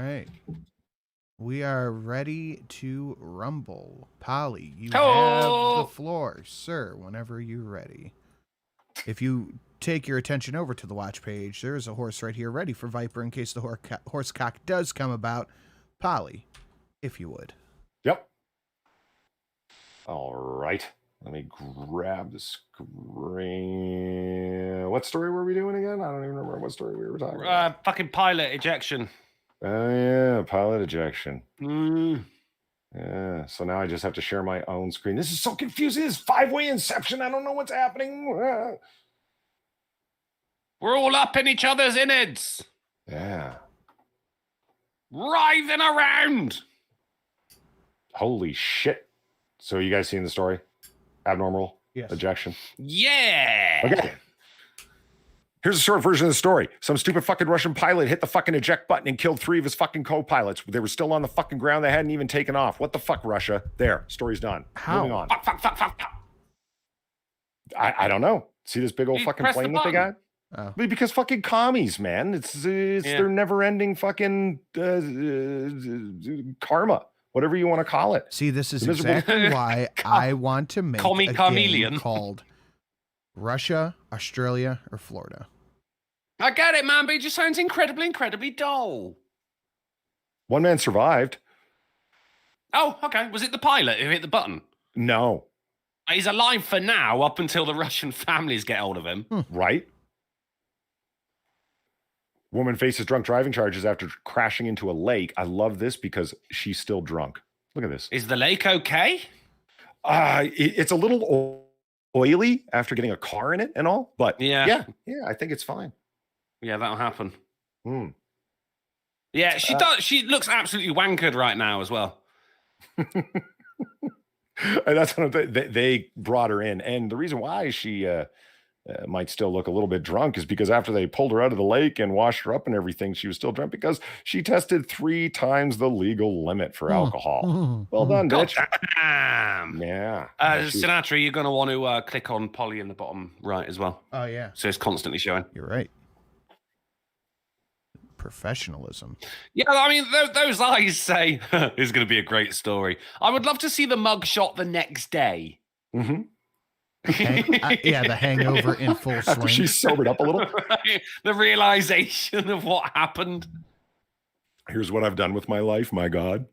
All right. We are ready to rumble. Polly, you Hello. have the floor, sir, whenever you're ready. If you take your attention over to the watch page, there is a horse right here ready for Viper in case the horse cock does come about. Polly, if you would. Yep. All right. Let me grab the screen. What story were we doing again? I don't even remember what story we were talking about. Fucking pilot ejection. Oh, yeah. Pilot ejection. Mm. Yeah. So now I just have to share my own screen. This is so confusing. This is five-way inception. I don't know what's happening. We're all up in each other's innards. Yeah. Writhing around. Holy shit. So you guys seen the story? Abnormal ejection? Yeah. Okay. Here's a short version of the story. Some stupid fucking Russian pilot hit the fucking eject button and killed 3 of his fucking co-pilots. They were still on the fucking ground. They hadn't even taken off. What the fuck, Russia? There. Story's done. How? Moving on. Fuck. I don't know. See this big old fucking plane that they got? Oh. Because fucking commies, man. It's their never-ending fucking karma. Whatever you want to call it. See, this is exactly why I want to make a game called Russia, Australia, or Florida. I get it, man, but it just sounds incredibly dull. One man survived. Oh, okay. Was it the pilot who hit the button? No. He's alive for now, up until the Russian families get hold of him. Right? Woman faces drunk driving charges after crashing into a lake. I love this because she's still drunk. Look at this. Is the lake okay? It's a little oily after getting a car in it and all, but yeah, I think it's fine. Yeah, that'll happen. Yeah, she does. She looks absolutely wankered right now as well. And that's what they brought her in, and the reason why she might still look a little bit drunk is because after they pulled her out of the lake and washed her up and everything, she was still drunk because she tested 3 times the legal limit for alcohol. Well done, bitch. Yeah. Sinatra, you're going to want to click on Polly in the bottom right as well. Oh, yeah. So it's constantly showing. You're right. Professionalism. Yeah, I mean, those eyes say it's going to be a great story. I would love to see the mugshot the next day. Mm-hmm. The hangover in full swing. After she's sobered up a little. The realization of what happened. Here's what I've done with my life, my God.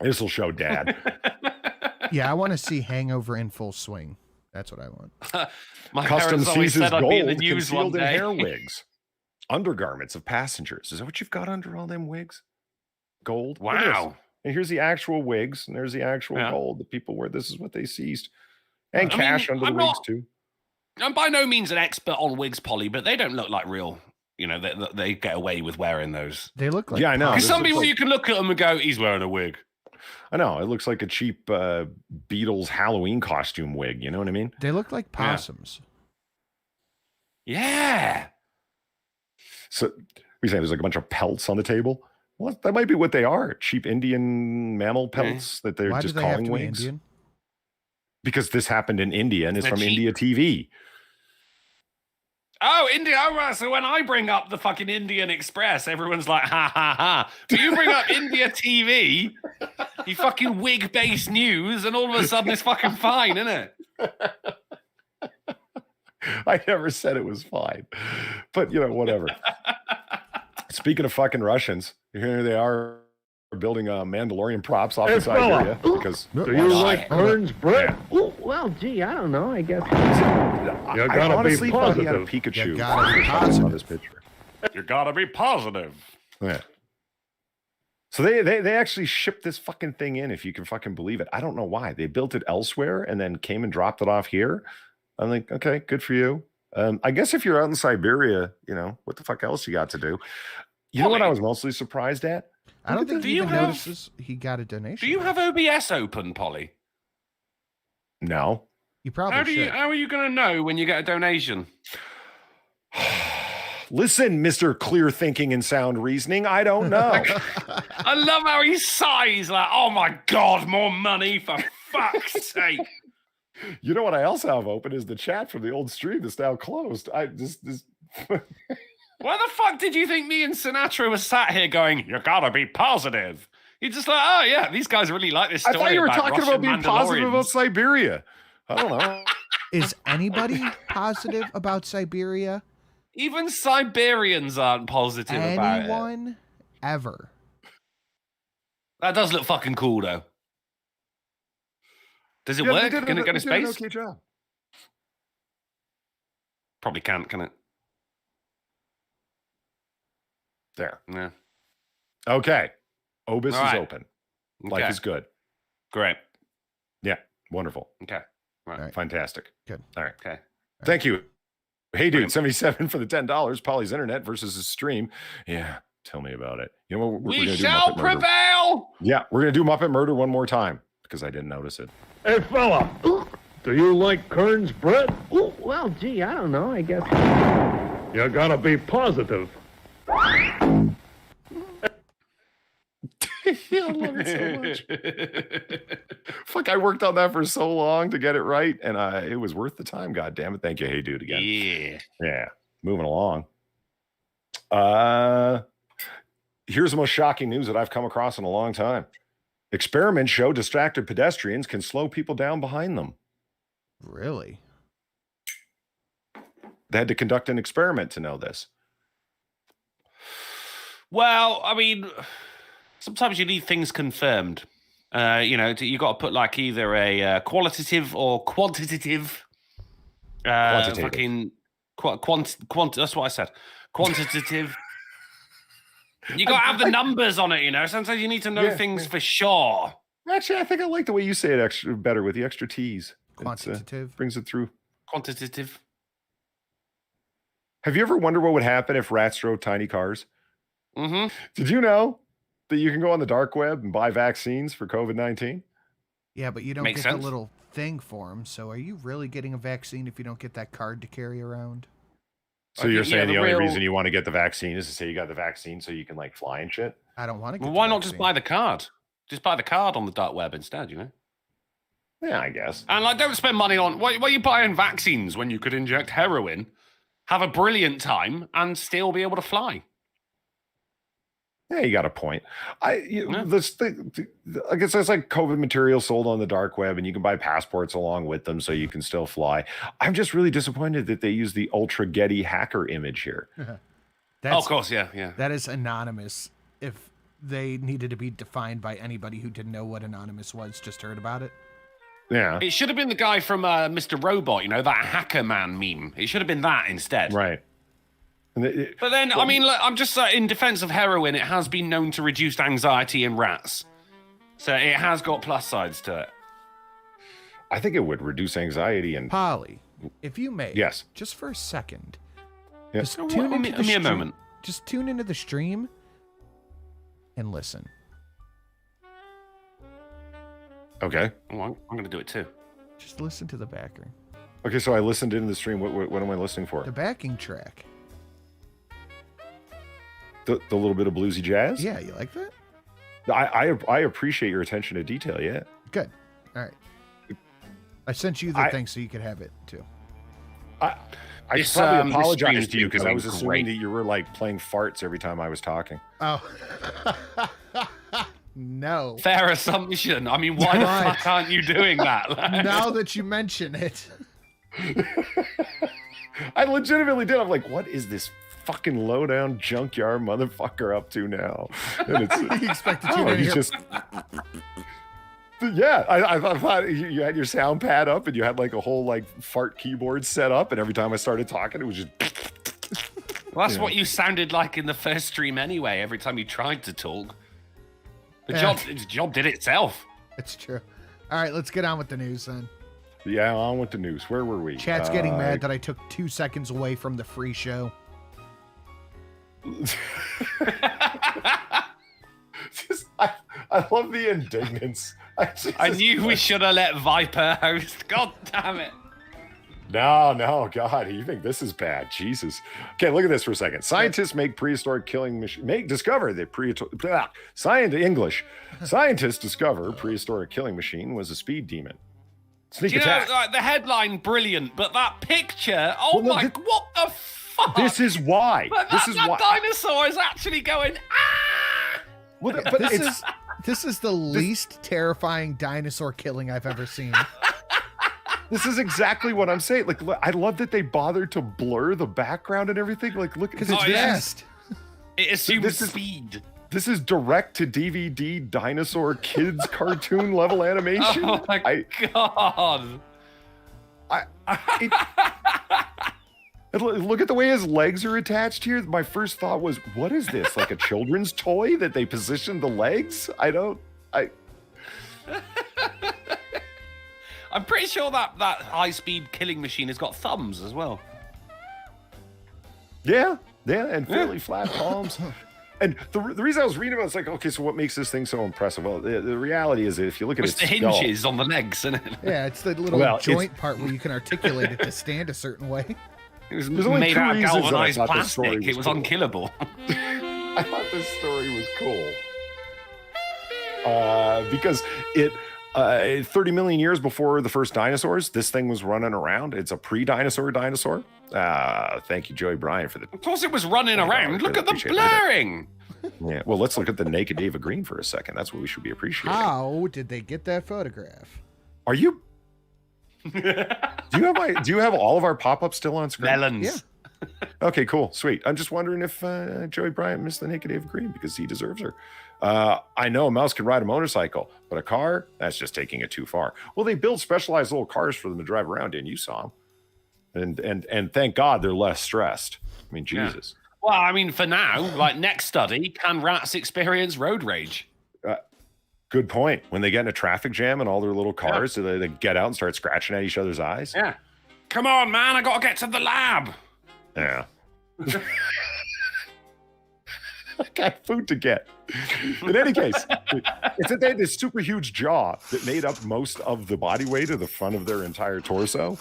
This will show Dad. Yeah, I want to see hangover in full swing. That's what I want. My Customs seizes gold in the news concealed in hair wigs. Undergarments of passengers. Is that what you've got under all them wigs? Gold? Wow. And here's the actual wigs, and there's the actual gold that people wear. This is what they seized. And cash under the wigs, too. I'm by no means an expert on wigs, Polly, but they don't look like real. You know, they get away with wearing those. They look like... Yeah, I know. Because some people, you can look at them and go, he's wearing a wig. I know. It looks like a cheap Beatles Halloween costume wig. You know what I mean? They look like possums. Yeah. So you're saying there's like a bunch of pelts on the table? Well, that might be what they are. Cheap Indian mammal pelts that they're just calling wigs. Indian? Because this happened in India and it's from India TV. Oh, India. Oh, right. So when I bring up the fucking Indian Express, everyone's like, ha, ha, ha. But you bring up India TV, you fucking wig-based news, and all of a sudden it's fucking fine, isn't it? I never said it was fine. But, you know, whatever. Speaking of fucking Russians, here they are building Mandalorian props off in Siberia. Because do you like orange bread? Yeah. Well, gee, I don't know. I guess you gotta honestly be positive. He had a Pikachu. You gotta be positive on this picture. You gotta be positive. Yeah. So they actually shipped this fucking thing in, if you can fucking believe it. I don't know why. They built it elsewhere and then came and dropped it off here. I'm like, okay, good for you. I guess if you're out in Siberia, you know, what the fuck else you got to do? You know what I was mostly surprised at? I don't think he even notices he got a donation. Do you have OBS open, Polly? No. You probably How are you going to know when you get a donation? Listen, Mr. Clear Thinking and Sound Reasoning, I don't know. I love how he sighs like, oh my God, more money, for fuck's sake. You know what I also have open is the chat from the old stream that's now closed. Why the fuck did you think me and Sinatra were sat here going, you gotta be positive? You're just like, oh yeah, these guys really like this I story. thought you were about talking Russian about being positive about Mandalorians. Siberia. I don't know. Is anybody positive about Siberia? Even Siberians aren't positive about it. Anyone ever? That does look fucking cool, though. Does it Yeah, work? they did Can it go to they did an space? okay job. Probably can't, can it? There. Yeah. Okay. Obis All is right. open. Okay. Life is good. Great. Yeah. Wonderful. Okay. Right. Fantastic. Good. All right. Okay. Thank you. Hey, dude, Brilliant. 77 for the $10. Polly's Internet versus his stream. Yeah. Tell me about it. You know what? We're We gonna do shall Muppet Murder. prevail! Yeah. We're going to do Muppet Murder one more time because I didn't notice it. Hey, fella, do you like Kern's bread? Ooh, well, gee, I don't know, I guess. You gotta be positive. I love it so much. Fuck, I worked on that for so long to get it right, and it was worth the time. God damn it. Thank you. Hey, dude, again. Yeah. Yeah. Moving along. Here's the most shocking news that I've come across in a long time. Experiments show distracted pedestrians can slow people down behind them. Really? They had to conduct an experiment to know this. Well, I mean, sometimes you need things confirmed. You got to put like either a qualitative or quantitative. Quantitative. Fucking that's what I said. Quantitative. You got to have the numbers on it, Sometimes you need to know things for sure. Actually, I think I like the way you say it extra better with the extra T's. Quantitative. Brings it through. Quantitative. Have you ever wondered what would happen if rats drove tiny cars? Mm-hmm. Did you know that you can go on the dark web and buy vaccines for COVID-19? Yeah, but you don't Makes get sense. the little thing for them. So are you really getting a vaccine if you don't get that card to carry around? So you're saying the only real- reason you want to get the vaccine is to say you got the vaccine so you can like fly and shit? I don't want to get Well, the why not just vaccine. buy the card? Just buy the card on the dark web instead, Yeah, I guess. And don't spend money on why are you buying vaccines when you could inject heroin, have a brilliant time, and still be able to fly? Yeah, you got a point. This thing, I guess it's like COVID material sold on the dark web, and you can buy passports along with them so you can still fly. I'm just really disappointed that they use the Ultra Getty hacker image here. That's, of course, yeah. That is anonymous. If they needed to be defined by anybody who didn't know what anonymous was, just heard about it. Yeah, It should have been the guy from Mr. Robot, that hacker man meme. It should have been that instead. right. But then, I mean, look, I'm just in defense of heroin, it has been known to reduce anxiety in rats. So it has got plus sides to it. I think it would reduce anxiety and Polly, if you may, Yes. just for a second, Yeah. just Oh, tune well, into the give me a stream. moment. Just tune into the stream and listen. okay. Oh, I'm going to do it too. Just listen to the background, Okay, so I listened into the stream. What am I listening for? the backing track. The little bit of bluesy jazz? Yeah, you like that? I appreciate your attention to detail, yeah. Good. All right. I sent you the thing so you could have it too. I This, probably this apologize stream's to you because I been was going assuming great. that you were like playing farts every time I was talking. Oh. No. Fair assumption. I mean, why the Right. fuck aren't you doing that? Now that you mention it. I legitimately did. I'm like, what is this fucking low-down junkyard motherfucker up to now? And it's He expected you oh, to he's hear. just yeah. I thought you had your sound pad up and you had like a whole like fart keyboard set up, and every time I started talking, it was just Well, that's what you sounded like in the first stream anyway, every time you tried to talk. The Yeah. job did itself. It's true. All right, let's get on with the news then. yeah. On with the news. Where were we? Chat's getting mad that I took 2 seconds away from the free show. I love the indignance. I knew we should have let Viper host. God damn it. No, God, you think this is bad? Jesus. Okay, look at this for a second. Scientists make prehistoric killing machine. Discover that Scientists discover prehistoric killing machine was a speed demon. Sneak Do you attack. know, like, the headline, brilliant, but that picture, oh Well, no, my, what the fuck? This is why. But This is that why. dinosaur is actually going, ah! Well, but This is the least terrifying dinosaur killing I've ever seen. this is exactly what I'm saying. Like, I love that they bothered to blur the background and everything. Like, look, Because it's Oh, yeah. fast. It assumes This is- speed. this is direct to DVD dinosaur kids cartoon level animation. Oh my god. Look at the way his legs are attached here. My first thought was, what is this? Like a children's toy that they positioned the legs? I'm pretty sure that high-speed killing machine has got thumbs as well. Yeah, and fairly flat palms. And the reason I was reading about it, it's like, okay, so what makes this thing so impressive? Well, the reality is, if you look at It's its the skull, hinges on the legs, isn't it? Yeah, it's the little Well, joint part where you can articulate it to stand a certain way. It was There's only made two out of reasons that I galvanized thought this story plastic. was It was cool. unkillable. I thought this story was cool. Because it 30 million years before the first dinosaurs, this thing was running around. It's a pre-dinosaur dinosaur. Thank you, Joey Bryan, for the. Of course, it was running around. Look at the Appreciate it. blurring. Yeah, well, let's look at the naked Eva Green for a second. That's what we should be appreciating. How did they get that photograph? Are you? Do you have all of our pop-ups still on screen? Melons. Yeah. Okay, cool, sweet. I'm just wondering if Joey Bryant missed the naked Eva Green because he deserves her. I know a mouse can ride a motorcycle, but a car, that's just taking it too far. Well, they build specialized little cars for them to drive around in. You saw them, and thank God they're less stressed. I mean, Yeah. Jesus. Well, I mean, for now, like next study, can rats experience road rage? Good point. When they get in a traffic jam and all their little cars, so they get out and start scratching at each other's eyes. Yeah. Come on, man, I gotta get to the lab. Yeah. I got food to get. In any case, it's that they had this super huge jaw that made up most of the body weight of the front of their entire torso.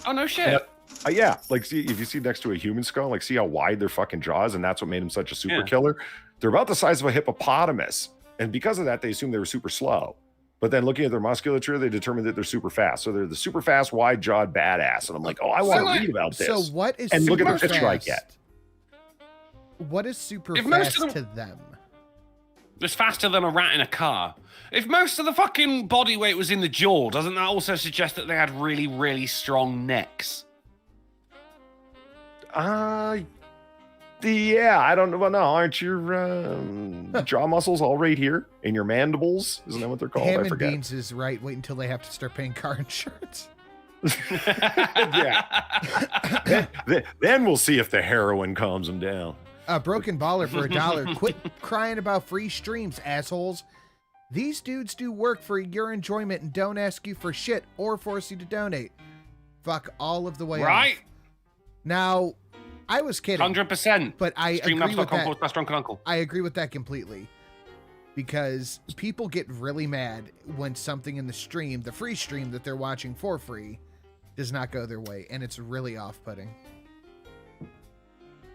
Oh, no shit. Yeah, like see, if you see next to a human skull, like see how wide their fucking jaw is, and that's what made them such a super Yeah. killer. They're about the size of a hippopotamus, and because of that, they assume they were super slow. But then looking at their musculature, they determined that they're super fast. So they're the super fast, wide-jawed badass. And I'm like, oh, I want to like- read about this. So what is And super look at the fast? picture I get. What is super If most fast of to them? It's faster than a rat in a car. If most of the fucking body weight was in the jaw, doesn't that also suggest that they had really, really strong necks? Yeah, I don't know. Well, no, aren't your jaw muscles all right here in your mandibles? Isn't that what they're called? Ham I and forget. Beans is right. Wait until they have to start paying car insurance. Yeah. Then we'll see if the heroin calms them down. A broken baller for $1. Quit crying about free streams, assholes. These dudes do work for your enjoyment and don't ask you for shit or force you to donate. Fuck all of the way Right? off. Now, I was kidding, 100%. but I agree with that. That's drunk uncle. I agree with that completely. Because people get really mad when something in the stream, the free stream that they're watching for free, does not go their way, and it's really off-putting.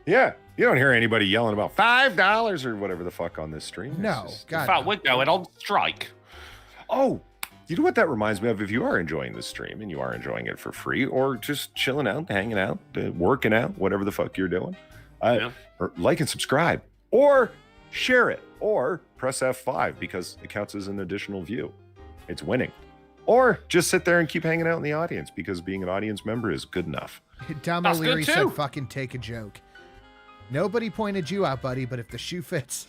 Yeah, you don't hear anybody yelling about $5 or whatever the fuck on this stream. It's No, just- God. In fact, no. we're going on strike. Oh, you know what that reminds me of? If you are enjoying this stream and you are enjoying it for free or just chilling out, hanging out, working out, whatever the fuck you're doing, Yeah. or like and subscribe or share it or press F5 because it counts as an additional view. It's winning. Or just sit there and keep hanging out in the audience because being an audience member is good enough. Dom That's good O'Leary said, too. fucking take a joke. Nobody pointed you out, buddy, but if the shoe fits.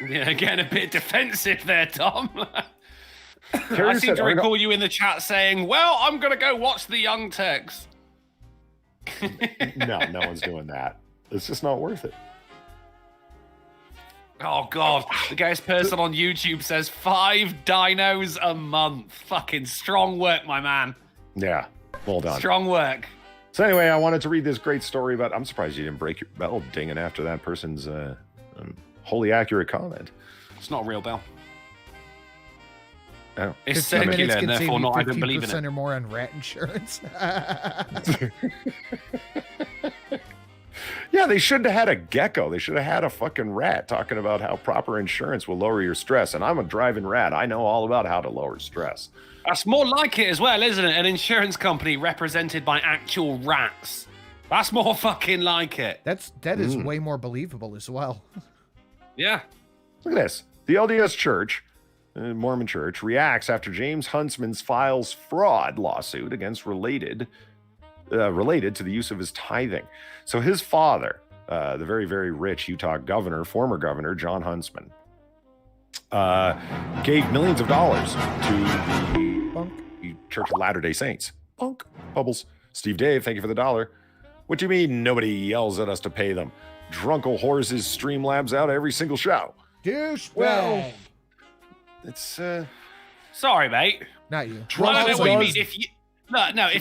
Yeah, getting a bit defensive there, Tom. I Carrie seem said, to "Are we recall you in the chat saying, well, I'm going to go watch the Young Turks. No one's doing that. It's just not worth it. Oh, God. The gayest person on YouTube says 5 dinos a month. Fucking strong work, my man. Yeah, well done. Strong work. So anyway, I wanted to read this great story about. I'm surprised you didn't break your bell dinging after that person's wholly accurate comment. It's not a real bell. Oh. It's 15 minutes circular, can and save therefore you not. I don't believe in 50% it. or more on rat insurance. Yeah, they shouldn't have had a gecko. They should have had a fucking rat talking about how proper insurance will lower your stress. And I'm a driving rat. I know all about how to lower stress. That's more like it as well, isn't it? An insurance company represented by actual rats. That's more fucking like it. That is way more believable as well. Yeah. Look at this. The LDS Church, Mormon Church, reacts after James Huntsman files fraud lawsuit against related to the use of his tithing. So his father, the very, very rich Utah former governor, John Huntsman, gave millions of dollars to the Church of Latter-day Saints. Bonk. Bubbles. Steve Dave, thank you for the $1. What do you mean nobody yells at us to pay them? Drunkle Horses Streamlabs out every single show. Douchebag. Well, it's Sorry, mate. Not you. I don't know what you mean. If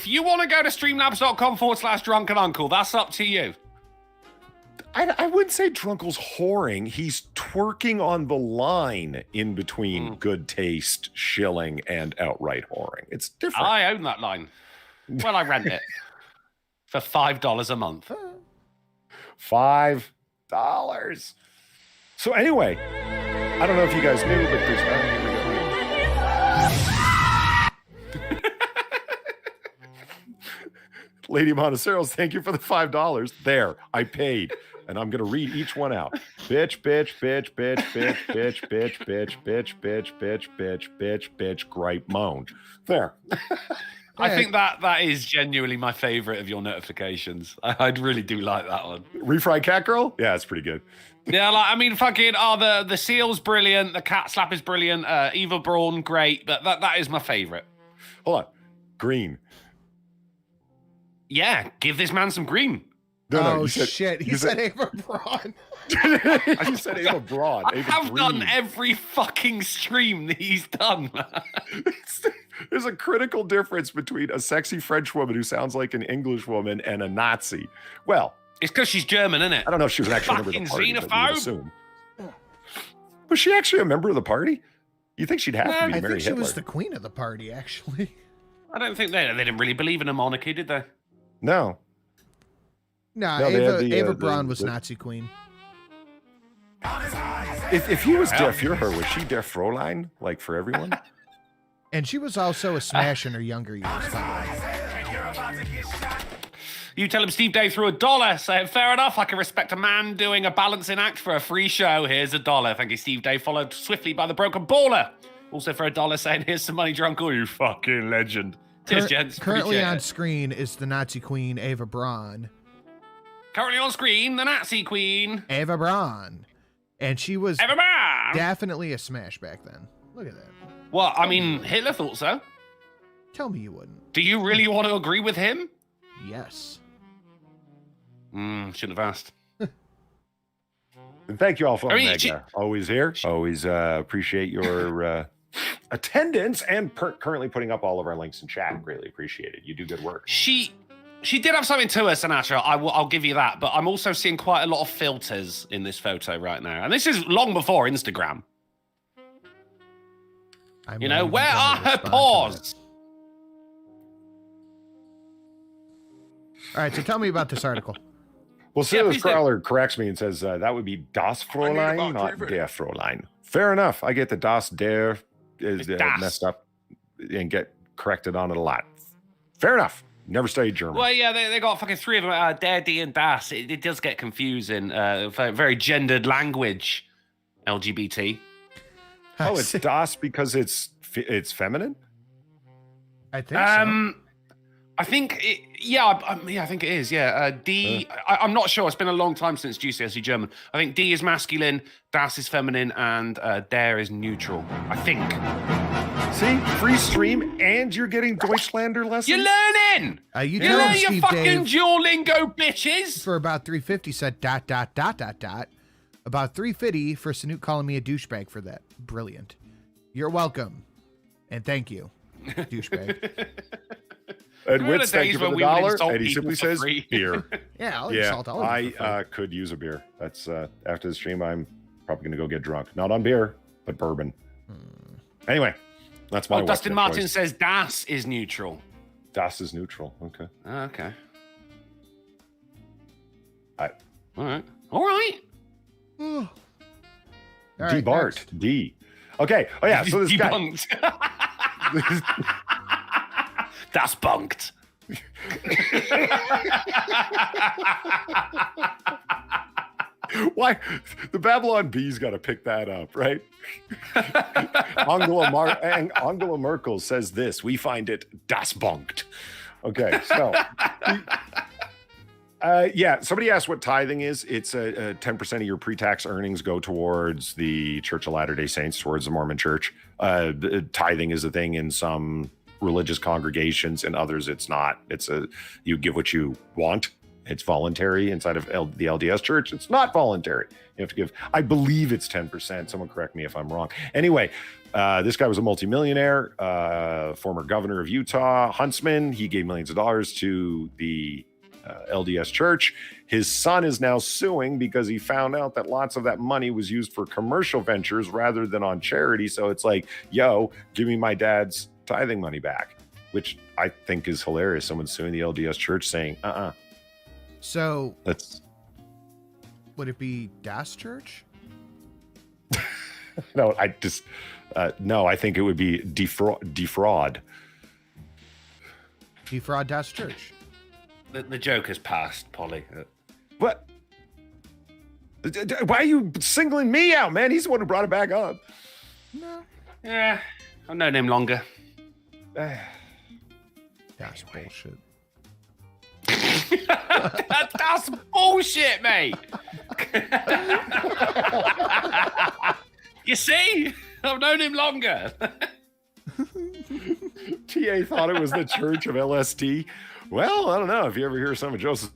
you want to go to streamlabs.com/drunkenuncle, that's up to you. I wouldn't say Drunkle's whoring. He's twerking on the line in between good taste, shilling, and outright whoring. It's different. I own that line. Well, I rent it for $5 a month. $5. So anyway, I don't know if you guys knew, but there's Lady Monteceros, thank you for the $5. There, I paid. And I'm going to read each one out. Bitch, bitch, bitch, bitch, bitch, bitch, bitch, bitch, bitch, bitch, bitch, bitch, bitch, bitch, gripe, moan. There. I think that is genuinely my favorite of your notifications. I really do like that one. Refried cat girl? Yeah, it's pretty good. Yeah, like I mean, fucking, the seal's brilliant, the cat slap is brilliant, Eva Braun, great, but that is my favorite. Hold on. Green. Yeah, give this man some green. No, shit. He said Eva Braun. You said Eva Braun. I have done every fucking stream that he's done, man. There's a critical difference between a sexy French woman who sounds like an English woman and a Nazi. Well, it's because she's German, isn't it? I don't know if she was actually a member of the party. Fucking but we would assume. Was she actually a member of the party? You think she'd have to be to marry Hitler? I think she was the queen of the party, actually. I don't think they didn't really believe in a monarchy, did they? No. No, Eva Braun was Nazi queen. If he was Der Führer, was she Der Fräulein, like for everyone? And she was also a smash in her younger years. You tell him Steve Dave threw $1, saying, fair enough, I can respect a man doing a balancing act for a free show. Here's $1. Thank you, Steve Dave, followed swiftly by the broken baller. Also for $1 saying, here's some money, drunk. Oh, you fucking legend. Cheers, gents. Currently on screen is the Nazi queen, Eva Braun. Currently on screen, the Nazi queen. Eva Braun. And she was Eva Braun. Definitely a smash back then. Look at that. Well, I mean, Hitler thought so. Tell me you wouldn't. Do you really want to agree with him? Yes. Shouldn't have asked. And thank you all for always here. Always appreciate your attendance and currently putting up all of our links in chat. Greatly appreciated. You do good work. She did have something to her, Sinatra. I'll give you that. But I'm also seeing quite a lot of filters in this photo right now. And this is long before Instagram. Where are her paws? All right, so tell me about this article. Well, Silas Crawler corrects me and says that would be Das Fräulein, not Der Fräulein. Fair enough. I get the Das Der is messed up and get corrected on it a lot. Fair enough. Never studied German. Well, yeah, they got fucking three of them. Der, Die, and Das. It does get confusing. Very gendered language. LGBT. Oh, it's Das because it's feminine? I think so. I think I think it is. Yeah, D. I'm not sure. It's been a long time since GCSE German. I think D is masculine, Das is feminine, and Der is neutral. I think. See, free stream, and you're getting Deutschlander lessons. You're learning. You learn your Steve fucking Dave, Duolingo, bitches. for about $3.50 said ... About $3.50 for Sanuk calling me a douchebag for that. Brilliant. You're welcome, and thank you, douchebag. And Witz, thank you for the $1, and he simply for says free. beer. Yeah, I'll insult all of you. I could use a beer. That's after the stream, I'm probably going to go get drunk. Not on beer, but bourbon. Anyway, that's my Dustin Martin choice. says Das is neutral. Das is neutral. Okay. Okay. All right. All D. right, Bart. next. D. Okay. Oh, yeah. So this guy. Debunked. That's bunked. Why? The Babylon Bee's got to pick that up, right? Angela Merkel says this. We find it das Bonkt. Okay, so... yeah, somebody asked what tithing is. It's 10% of your pre-tax earnings go towards the Church of Latter-day Saints, towards the Mormon Church. Tithing is a thing in some religious congregations, and others it's not. You give what you want. It's voluntary inside of the LDS Church. It's not voluntary. You have to give, I believe it's 10%. Someone correct me if I'm wrong. Anyway, this guy was a multimillionaire, former governor of Utah, Huntsman. He gave millions of dollars to the LDS Church. His son is now suing because he found out that lots of that money was used for commercial ventures rather than on charity. So it's like, yo, give me my dad's tithing money back, which I think is hilarious. Someone suing the LDS Church saying, So That's would it be Das Church? no, I think it would be defraud. Defraud Das Church. The joke has passed, Polly. What? Why are you singling me out, man? He's the one who brought it back up. No. Yeah, I've known him longer. That's bullshit. That's bullshit, mate. You see? I've known him longer. TA thought it was the Church of LSD. Well, I don't know. If you ever hear some of Joseph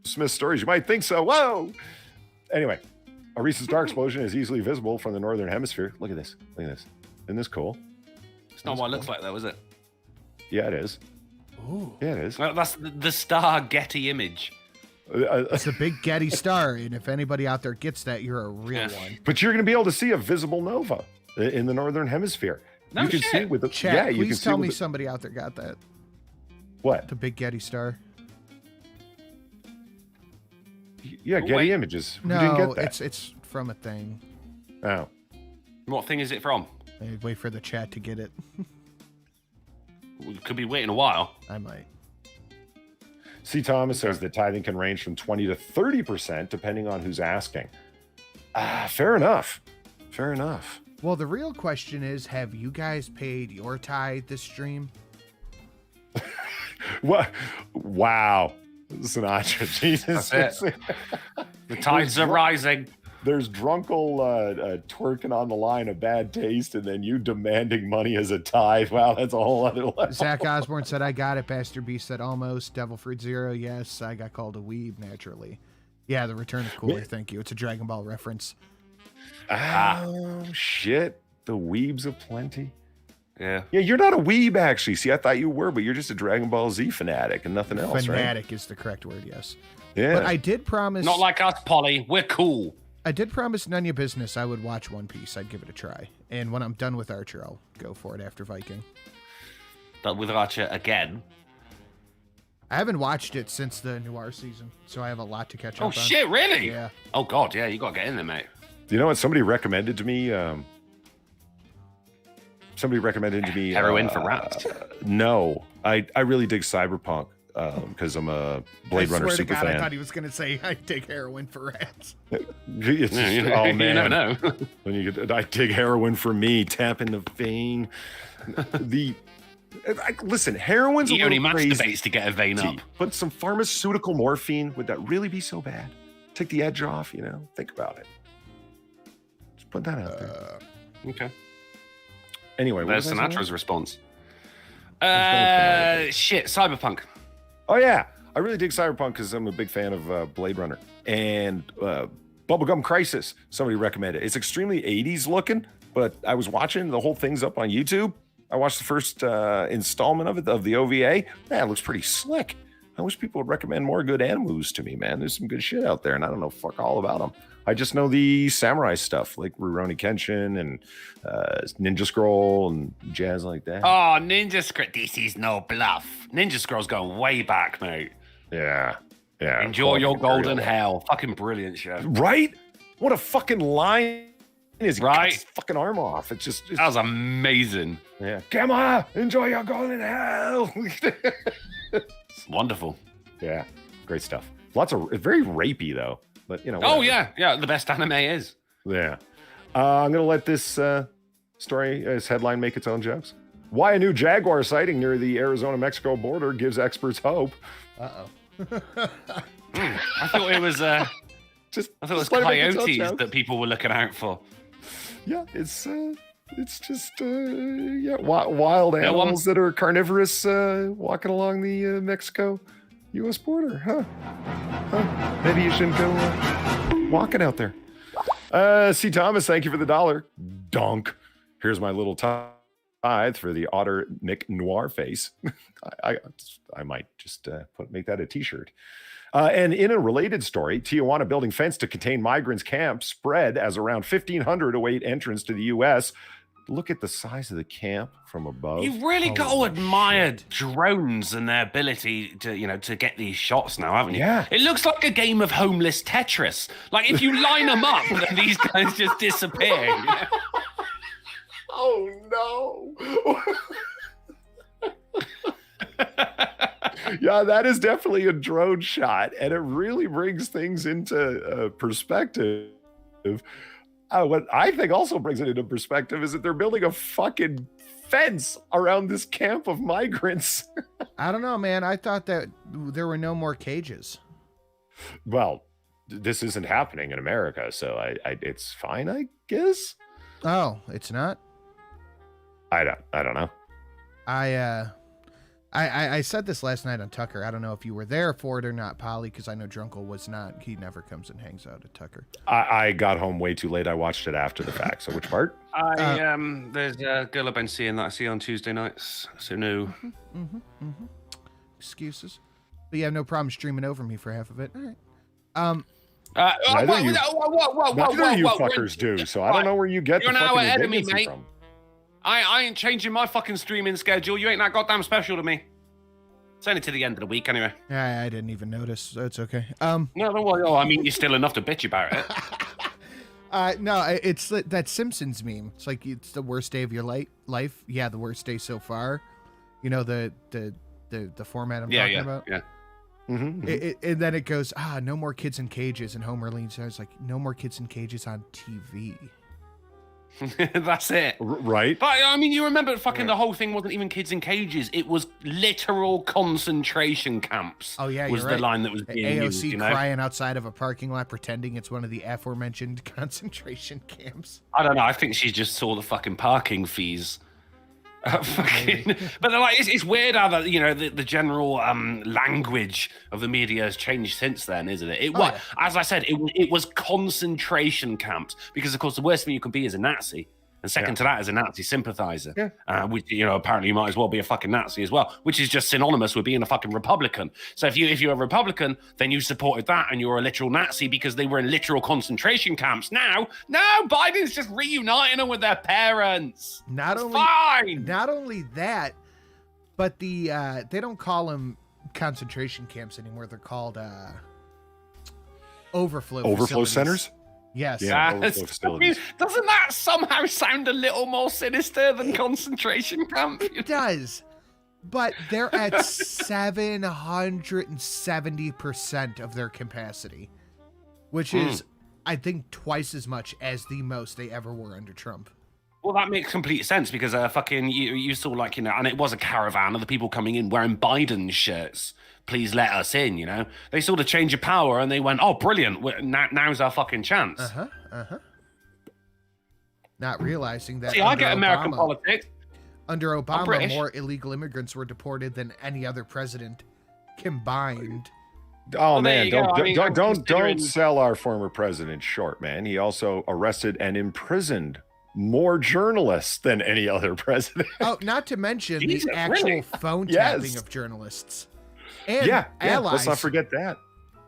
Smith's stories, you might think so. Whoa! Anyway, a recent star explosion is easily visible from the northern hemisphere. Look at this. Look at this. Isn't this cool? It's not what it looks like, though, is it? Yeah, it is. Ooh. Yeah, it is. Well, that's the star Getty image. It's a big Getty star, and if anybody out there gets that, you're a real one. But you're going to be able to see a visible nova in the northern hemisphere. No you can shit. see with the Chat, yeah. You can please see tell with me the, somebody out there got that. what? The big Getty star. Yeah, Getty Wait. Images. Who No, didn't get that? it's from a thing. Oh. What thing is it from? I wait for the chat to get it. We could be waiting a while. I might. C. Thomas says that tithing can range from 20 to 30% depending on who's asking. Fair enough. Fair enough. Well, the real question is, have you guys paid your tithe this stream? What? Wow. Sinatra, Jesus. That's The tides are rising. There's drunkle twerking on the line of bad taste, and then you demanding money as a tithe. Wow, that's a whole other level. Zach Osborne said, I got it. Pastor B said, almost. Devil Fruit Zero, yes. I got called a weeb, naturally. Yeah, The Return of Cooler, thank you. It's a Dragon Ball reference. Oh, shit. The weebs aplenty. Yeah. Yeah, you're not a weeb, actually. See, I thought you were, but you're just a Dragon Ball Z fanatic and nothing else, right? Fanatic is the correct word, yes. Yeah. But I did promise... Not like us, Polly. We're cool. I did promise none of your business I would watch One Piece. I'd give it a try. And when I'm done with Archer, I'll go for it after Viking. But with Archer again. I haven't watched it since the Noir season, so I have a lot to catch up on. Oh, shit, really? Yeah. Oh, God, yeah, you got to get in there, mate. You know what? Somebody recommended to me... Heroin for rats. No, I really dig Cyberpunk because I'm a Blade Runner I swear to super God, fan. I thought he was going to say, I take heroin for rats. It's Yeah, you, oh you never man, know. when you get, I dig heroin for me, tapping the vein. Listen, heroin's He a only little crazy, masturbates to get a vein up. but some pharmaceutical morphine, would that really be so bad? Take the edge off, you know? Think about it. Just put that out there. Okay. Anyway, what There's was I saying? Sinatra's response. going Shit, Cyberpunk. Oh yeah, I really dig Cyberpunk because I'm a big fan of Blade Runner and Bubblegum Crisis. Somebody recommended it. It's extremely 80s looking, but I was watching the whole thing's up on YouTube. I watched the first installment of it, of the OVA. Man, it looks pretty slick. I wish people would recommend more good animus to me, man. There's some good shit out there, and I don't know fuck all about them. I just know the samurai stuff, like Rurouni Kenshin and Ninja Scroll and jazz like that. Oh, Ninja Scroll. This is no bluff. Ninja Scroll's going way back, mate. Yeah. Enjoy your Fucking golden real. hell. Fucking brilliant show. Right? What a fucking line is he Right? cuts his fucking arm off. It's That was amazing. yeah. Gamma, enjoy your golden hell. It's wonderful. Yeah, great stuff. Lots of very rapey though, but you know. Oh whatever. yeah, the best anime is. Yeah. I'm gonna let this story, this headline, make its own jokes. Why a new jaguar sighting near the Arizona-Mexico border gives experts hope. I thought it was Just I thought it was let make its own coyotes jokes. that people were looking out for. Yeah, it's just wild animals that are carnivorous walking along the Mexico-U.S. border, huh? Maybe you shouldn't go walking out there. C. Thomas, thank you for the $1. Donk. Here's my little tithe for the Otter Nick Noir face. I might just make that a t-shirt. And in a related story, Tijuana building fence to contain migrants camp spread as around 1,500 await entrance to the U.S. Look at the size of the camp from above. You've really got to admire drones and their ability to get these shots now, haven't you? Yeah. It looks like a game of homeless Tetris. Like if you line them up, then these guys just disappear. Oh no. Yeah, that is definitely a drone shot, and it really brings things into perspective. What I think also brings it into perspective is that they're building a fucking fence around this camp of migrants. I don't know, man. I thought that there were no more cages. Well, this isn't happening in America, so it's fine, I guess. Oh, it's not? I don't know. I said this last night on Tucker. I don't know if you were there for it or not, Polly, because I know Drunkle was not. He never comes and hangs out at Tucker. I got home way too late. I watched it after the fact. So which part? There's a girl I've been seeing that I see on Tuesday nights. So no. Excuses. But you have no problem streaming over me for half of it. All right. Neither you Whoa, fuckers do. So I don't know where you get You're the an hour fucking ahead of me, indignancy mate. from. I ain't changing my fucking streaming schedule. You ain't that goddamn special to me. It's only to the end of the week anyway. I didn't even notice. So it's okay. No, well, I mean, you're still enough to bitch about it. No, it's that Simpsons meme. It's like it's the worst day of your life. Yeah, the worst day so far. You know the format I'm talking about. Yeah. And then it goes, no more kids in cages, and Homer leans. I was like, no more kids in cages on TV. That's it. Right. But I mean, you remember fucking the whole thing wasn't even kids in cages. It was literal concentration camps. Oh yeah, was you're the right. line that was being AOC used, you know? crying outside of a parking lot, pretending it's one of the aforementioned concentration camps. I don't know. I think she just saw the fucking parking fees. But like, it's weird how the general language of the media has changed since then, isn't it? As I said, it was concentration camps because, of course, the worst thing you can be is a Nazi. And second to that is a Nazi sympathizer, which, apparently you might as well be a fucking Nazi as well, which is just synonymous with being a fucking Republican. So if you're a Republican, then you supported that and you're a literal Nazi because they were in literal concentration camps. Now, Biden's just reuniting them with their parents. Not only that, but they don't call them concentration camps anymore. They're called overflow facilities. Centers. Yes. Yeah, I mean, doesn't that somehow sound a little more sinister than concentration camp? It does. But they're at 770% of their capacity, which is, I think, twice as much as the most they ever were under Trump. Well, that makes complete sense because you saw and it was a caravan of the people coming in wearing Biden shirts. Please let us in, They saw the change of power and they went, oh, brilliant. Now's our fucking chance. Not realizing that. See, I get American politics. Under Obama, more illegal immigrants were deported than any other president combined. Oh, man, don't sell our former president short, man. He also arrested and imprisoned more journalists than any other president. Oh, not to mention the actual phone tapping of journalists. And allies. Let's not forget that.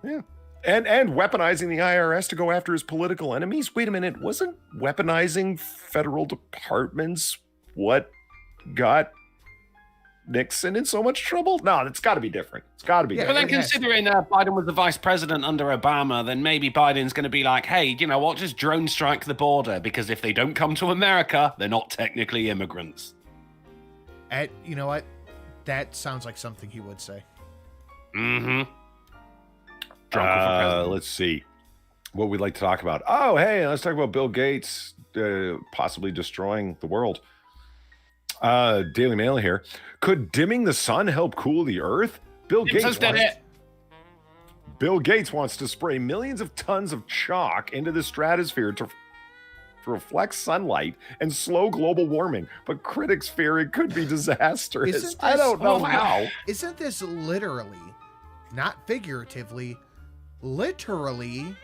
Yeah. And weaponizing the IRS to go after his political enemies. Wait a minute, wasn't weaponizing federal departments what got Nixon in so much trouble? No, it's got to be different. It's got to be different. But then considering Biden was the vice president under Obama, then maybe Biden's going to be like, hey, you know what, just drone strike the border, because if they don't come to America, they're not technically immigrants. You know what? That sounds like something he would say. Mm-hmm. Drunk off a president. Let's see what we'd like to talk about. Oh, hey, let's talk about Bill Gates possibly destroying the world. Daily Mail here. Could dimming the sun help cool the earth? Bill Gates wants to spray millions of tons of chalk into the stratosphere to reflect sunlight and slow global warming, but critics fear it could be disastrous. I don't know how. Isn't this literally, not figuratively, literally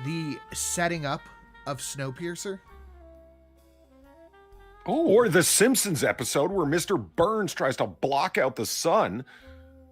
the setting up of Snowpiercer? Or the Simpsons episode where Mr. Burns tries to block out the sun.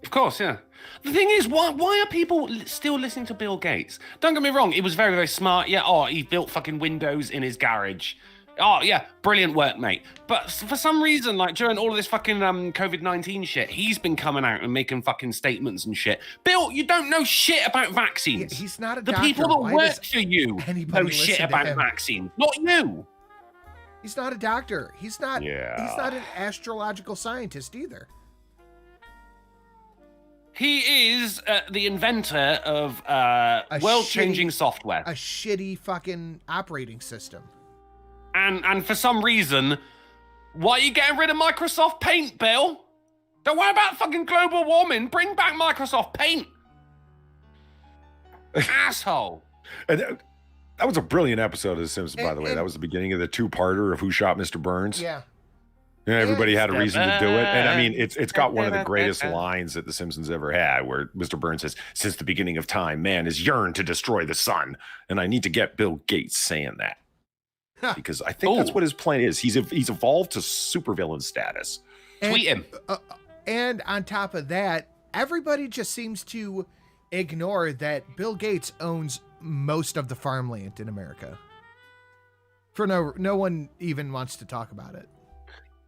Of course, yeah. The thing is, why are people still listening to Bill Gates? Don't get me wrong, he was very, very smart. Yeah, he built fucking windows in his garage. Oh, yeah, brilliant work, mate. But for some reason, like, during all of this fucking COVID-19 shit, he's been coming out and making fucking statements and shit. Bill, you don't know shit about vaccines. He's not a the doctor. people that work for you know shit about him? vaccines, not you. He's not a doctor. He's not an astrological scientist either. He is the inventor of world-changing software. A shitty fucking operating system. And for some reason, why are you getting rid of Microsoft Paint, Bill? Don't worry about fucking global warming. Bring back Microsoft Paint. Asshole. And that was a brilliant episode of The Simpsons, by the way. That was the beginning of the two-parter of Who Shot Mr. Burns. Yeah. And everybody had a reason to do it. And I mean, it's got one of the greatest lines that The Simpsons ever had, where Mr. Burns says, "Since the beginning of time, man has yearned to destroy the sun." And I need to get Bill Gates saying that. Because I think that's what his plan is. He's evolved to supervillain status. Tweet him. And on top of that, everybody just seems to ignore that Bill Gates owns most of the farmland in America. For no one even wants to talk about it.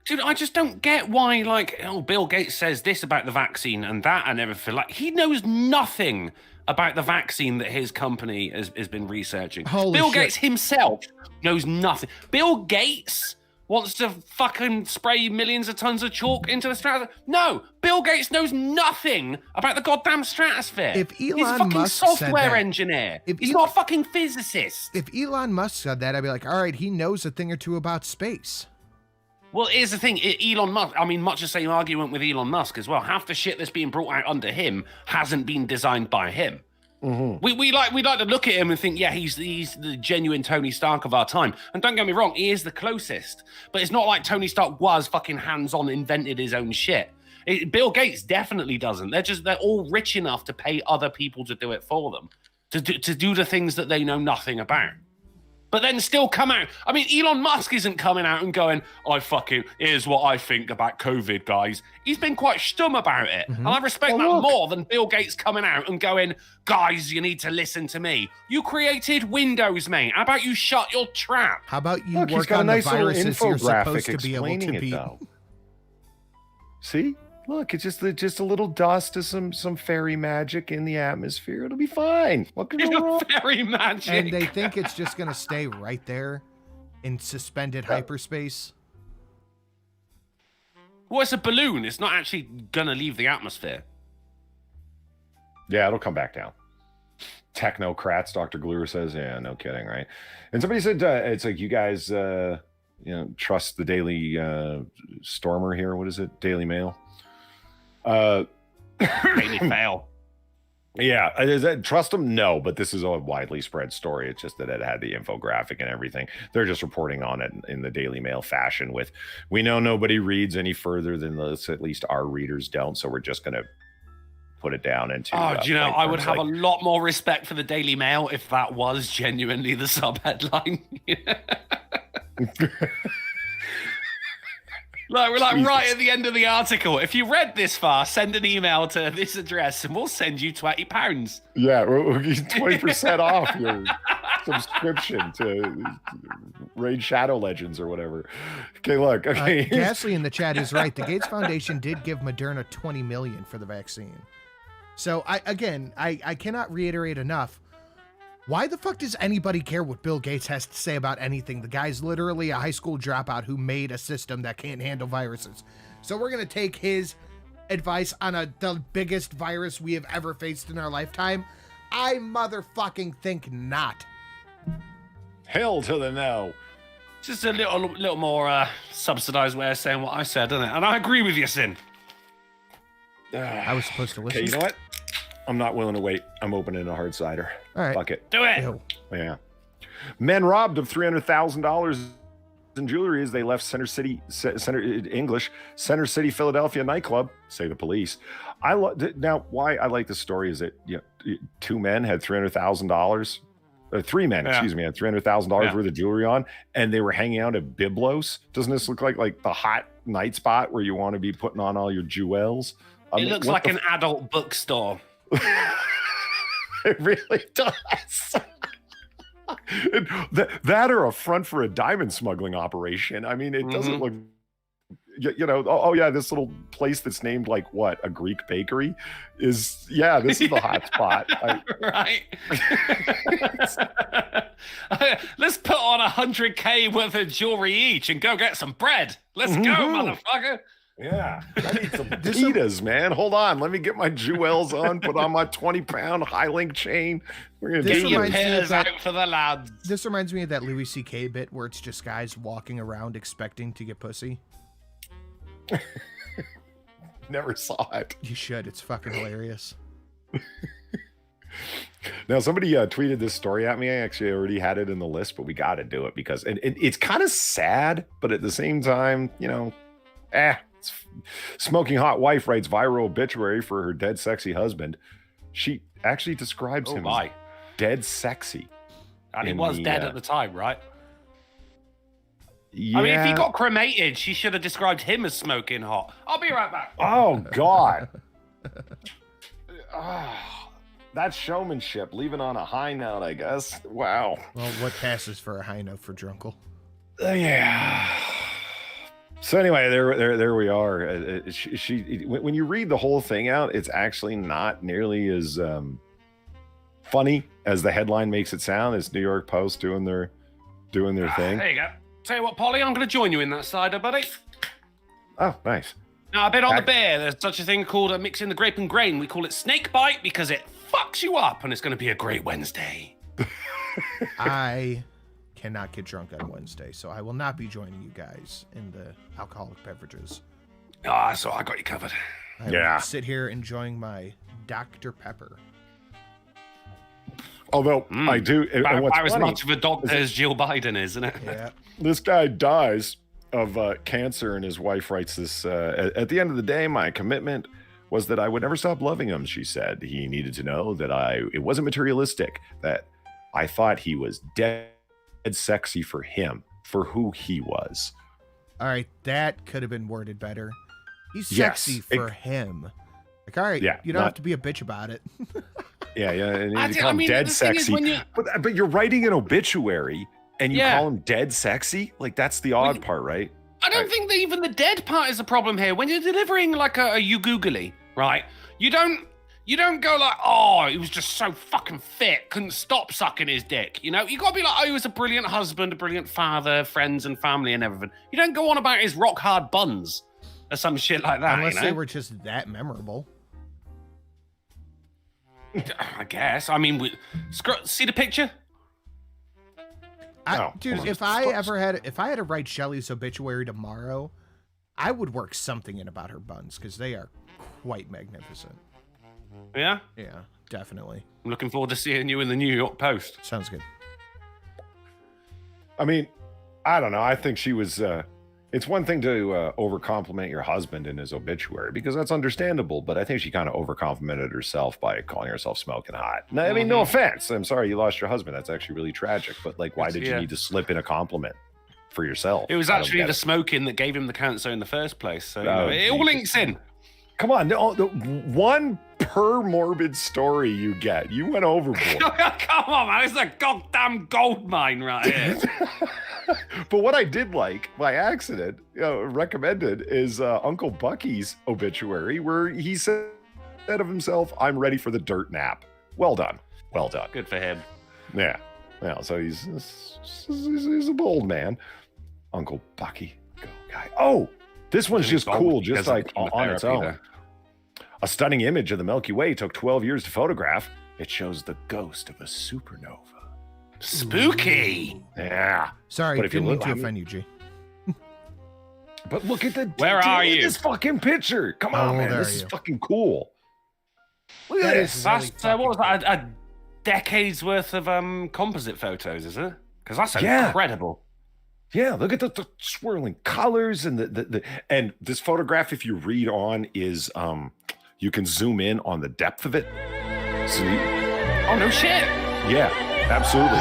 Dude, I just don't get why, like, Bill Gates says this about the vaccine and that and everything. Like, he knows nothing about the vaccine that his company has been researching. Bill Gates himself knows nothing. Bill Gates wants to fucking spray millions of tons of chalk into the stratosphere. No, Bill Gates knows nothing about the goddamn stratosphere. If Elon He's a fucking Musk software engineer. He's not a fucking physicist. If Elon Musk said that, I'd be like, all right, he knows a thing or two about space. Well, here's the thing, Elon Musk, I mean, much the same argument with Elon Musk as well. Half the shit that's being brought out under him hasn't been designed by him. Mm-hmm. We like to look at him and think, yeah, he's the genuine Tony Stark of our time. And don't get me wrong, he is the closest. But it's not like Tony Stark was fucking hands-on, invented his own shit. Bill Gates definitely doesn't. They're all rich enough to pay other people to do it for them, to do the things that they know nothing about. But then still come out. I mean, Elon Musk isn't coming out and going, here's what I think about COVID, guys. He's been quite stum about it. Mm-hmm. And I respect that more than Bill Gates coming out and going, guys, you need to listen to me. You created Windows, mate. How about you shut your trap? How about you work on the viruses you're supposed to be able to beat? See? Look, it's just a little dust of some fairy magic in the atmosphere. It'll be fine. What can go wrong? Fairy magic. And they think it's just going to stay right there in suspended hyperspace. Well, it's a balloon. It's not actually going to leave the atmosphere. Yeah, it'll come back down. Technocrats, Dr. Gluer says. Yeah, no kidding, right? And somebody said, it's like, you guys, trust the Daily Stormer here. What is it? Daily Mail? Daily Mail. Yeah, trust them? No, but this is a widely spread story. It's just that it had the infographic and everything. They're just reporting on it in the Daily Mail fashion with, we know nobody reads any further than this, at least our readers don't, so we're just going to put it down into... do you know, I would have a lot more respect for the Daily Mail if that was genuinely the subheadline. We're right at the end of the article. If you read this far, send an email to this address and we'll send you £20. Yeah, we'll give you 20% off your subscription to Raid Shadow Legends or whatever. Okay, look. Okay. Gasly in the chat is right. The Gates Foundation did give Moderna $20 million for the vaccine. So I cannot reiterate enough. Why the fuck does anybody care what Bill Gates has to say about anything? The guy's literally a high school dropout who made a system that can't handle viruses. So we're going to take his advice on the biggest virus we have ever faced in our lifetime? I motherfucking think not. Hell to the no. Just a little more subsidized way of saying what I said, isn't it? And I agree with you, Sin. I was supposed to listen. Okay, you know what? I'm not willing to wait. I'm opening a hard cider. All right. Fuck it. Do it. Ew. Yeah. Men robbed of $300,000 in jewelry as they left Center City, Philadelphia nightclub, say the police. Now, why I like this story is that two men had $300,000. 3 men, excuse me, had $300,000 worth of jewelry on, and they were hanging out at Biblos. Doesn't this look like the hot night spot where you want to be putting on all your jewels? It looks like an adult bookstore. It really does. that or a front for a diamond smuggling operation. I mean, it doesn't look, oh yeah, this little place that's named like what, a Greek bakery is, this is the hot spot. Right. Let's put on $100K worth of jewelry each and go get some bread. Let's go, motherfucker. Yeah, I need some pitas, man. Hold on, let me get my jewels on. Put on my 20-pound high link chain. We're gonna get your pairs out for the lads. This reminds me of that Louis C.K. bit where it's just guys walking around expecting to get pussy. Never saw it. You should. It's fucking hilarious. Now, somebody tweeted this story at me. I actually already had it in the list, but we got to do it because it's kind of sad, but at the same time, Smoking hot wife writes viral obituary for her dead sexy husband. She actually describes him as dead sexy. And he was dead at the time, right? Yeah. I mean, if he got cremated, she should have described him as smoking hot. I'll be right back. Oh, God. That's showmanship, leaving on a high note, I guess. Wow. Well, what passes for a high note for Drunkle? Yeah. So anyway, there we are. When you read the whole thing out, it's actually not nearly as funny as the headline makes it sound. It's New York Post doing their thing. There you go. Tell you what, Polly, I'm going to join you in that cider, buddy. Oh, nice. Now, a bit on the beer. There's such a thing called mixing the grape and grain. We call it snake bite because it fucks you up, and it's going to be a great Wednesday. I cannot get drunk on Wednesday, so I will not be joining you guys in the alcoholic beverages. So I got you covered. I will sit here enjoying my Dr. Pepper. Although I do, I was much of a doctor as Jill Biden is, isn't it? Yeah. This guy dies of cancer, and his wife writes this. At the end of the day, my commitment was that I would never stop loving him. She said he needed to know that it wasn't materialistic. That I thought he was dead sexy for him, for who he was. All right, that could have been worded better. He's sexy for him. Like, all right, you don't have to be a bitch about it. And you call him dead sexy. But you're writing an obituary and you call him dead sexy? Like, that's the odd part, right? I don't think that even the dead part is a problem here. When you're delivering like a you googly, right? You don't go like, oh, he was just so fucking fit, couldn't stop sucking his dick. You know, you gotta be like, oh, he was a brilliant husband, a brilliant father, friends and family and everything. You don't go on about his rock hard buns or some shit like that. Unless they were just that memorable. I guess. I mean, see the picture? Dude, if I had to write Shelley's obituary tomorrow, I would work something in about her buns because they are quite magnificent. Yeah? Yeah, definitely. I'm looking forward to seeing you in the New York Post. Sounds good. I mean, I don't know. I think she was... it's one thing to over-compliment your husband in his obituary, because that's understandable, but I think she kind of over-complimented herself by calling herself smoking hot. No, I mean, no offense. I'm sorry you lost your husband. That's actually really tragic. But, like, why did you need to slip in a compliment for yourself? It was actually the smoking that gave him the cancer in the first place. So, it all links in. Come on. No, one per morbid story you get. You went overboard. Come on, man. It's a goddamn gold mine right here. But what I did like by accident, recommended, is Uncle Bucky's obituary, where he said of himself, "I'm ready for the dirt nap." Well done. Well done. Good for him. Yeah. Well, so he's a bold man. Uncle Bucky. Go guy. Oh, this one's just cool, just like on its own. A stunning image of the Milky Way took 12 years to photograph. It shows the ghost of a supernova. Spooky. Yeah. Sorry, But if you didn't mean look- to I mean- offend you, G. But look at the Where detail are in you? this fucking picture. Come on, Oh, man. there This is you. fucking cool. Look at That this. is That's really what was fucking that? A decade's worth of composite photos, is it? Because that's Yeah. incredible. Yeah, look at the swirling colors and the and this photograph, if you read on, is you can zoom in on the depth of it. So Oh no shit! yeah, absolutely.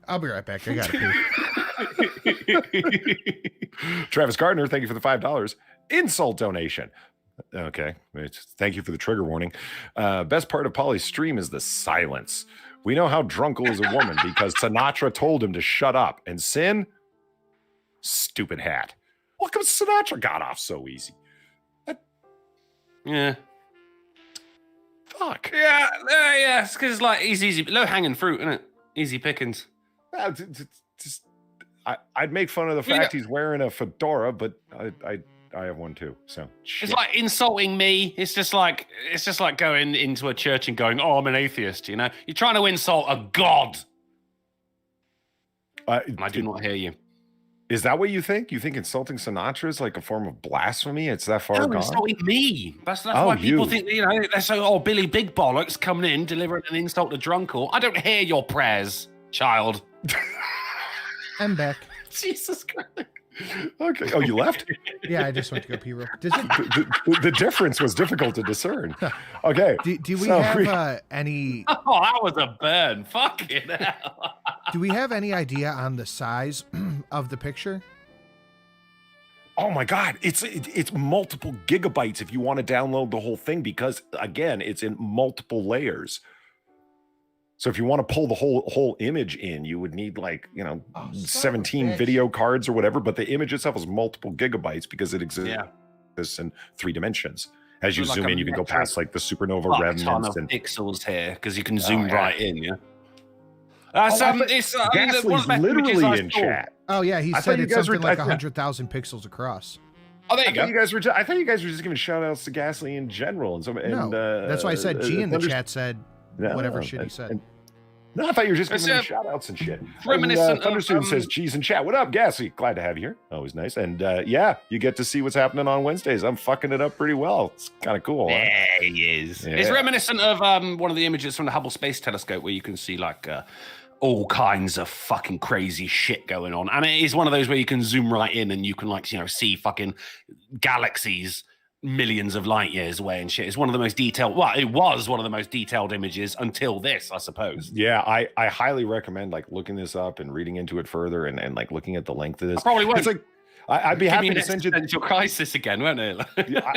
I'll be right back. I gotta pee. Travis Gardner, thank you for the $5 insult donation. Okay, thank you for the trigger warning. Best part of Polly's stream is the silence. We know how Drunkle is a woman because Sinatra told him to shut up. And Sin, stupid hat. Look how Sinatra got off so easy. Yeah, Fuck. yeah. It's because like he's easy, low hanging fruit, isn't it? Easy pickings. I'd make fun of the You fact he's wearing a fedora, but I have one too. So It's like insulting me. It's just like going into a church and going, "Oh, I'm an atheist." You know, you're trying to insult a god, and I do not hear you. Is that what you think? You think insulting Sinatra is like a form of blasphemy? It's that far No, gone? insulting me. That's Oh, why people you. think, you know, they're so, oh, Billy Big Bollocks coming in, delivering an insult to Drunkle. I don't hear your prayers, child. I'm back. Jesus Christ. Okay. Oh, you left? Yeah, I just went to go pee real. Does it, The difference was difficult to discern. Okay. do we So have any? Oh, that was a burn. Fucking hell. Do we have any idea on the size of the picture? Oh my God, it's multiple gigabytes if you want to download the whole thing because again, it's in multiple layers. So if you want to pull the whole image in, you would need like, 17 video cards or whatever, but the image itself is multiple gigabytes because it exists in 3 dimensions. As you Like zoom a in, you can go metric past like the supernova ton remnants of and pixels here because you can zoom yeah. right in, yeah. It's one of the best literally images I in saw. chat. Oh yeah, he I thought said you it's guys were- something like I thought- 100,000 pixels across. Oh, there you I go. thought you guys were just giving shout outs to Ghastly in general and some. And, That's why I said G in the Thunder- chat said No, whatever shit he said. No, I thought you were just It's, giving shout outs and shit. reminiscent of, Thunderstone says, "Geez in chat. What up, Gassy? Glad to have you here. Always nice. And yeah, you get to see what's happening on Wednesdays. I'm fucking it up pretty well. It's kind of cool. Huh? There he is. Yeah. It's reminiscent of one of the images from the Hubble Space Telescope where you can see like all kinds of fucking crazy shit going on. And it is one of those where you can zoom right in and you can like, see fucking galaxies millions of light years away and shit. It's one of the most detailed, well, it was one of the most detailed images until this, I suppose. Yeah, I highly recommend like looking this up and reading into it further and like looking at the length of this. I probably won't. It's like I'd be Give happy me to an send you. existential crisis again, won't it?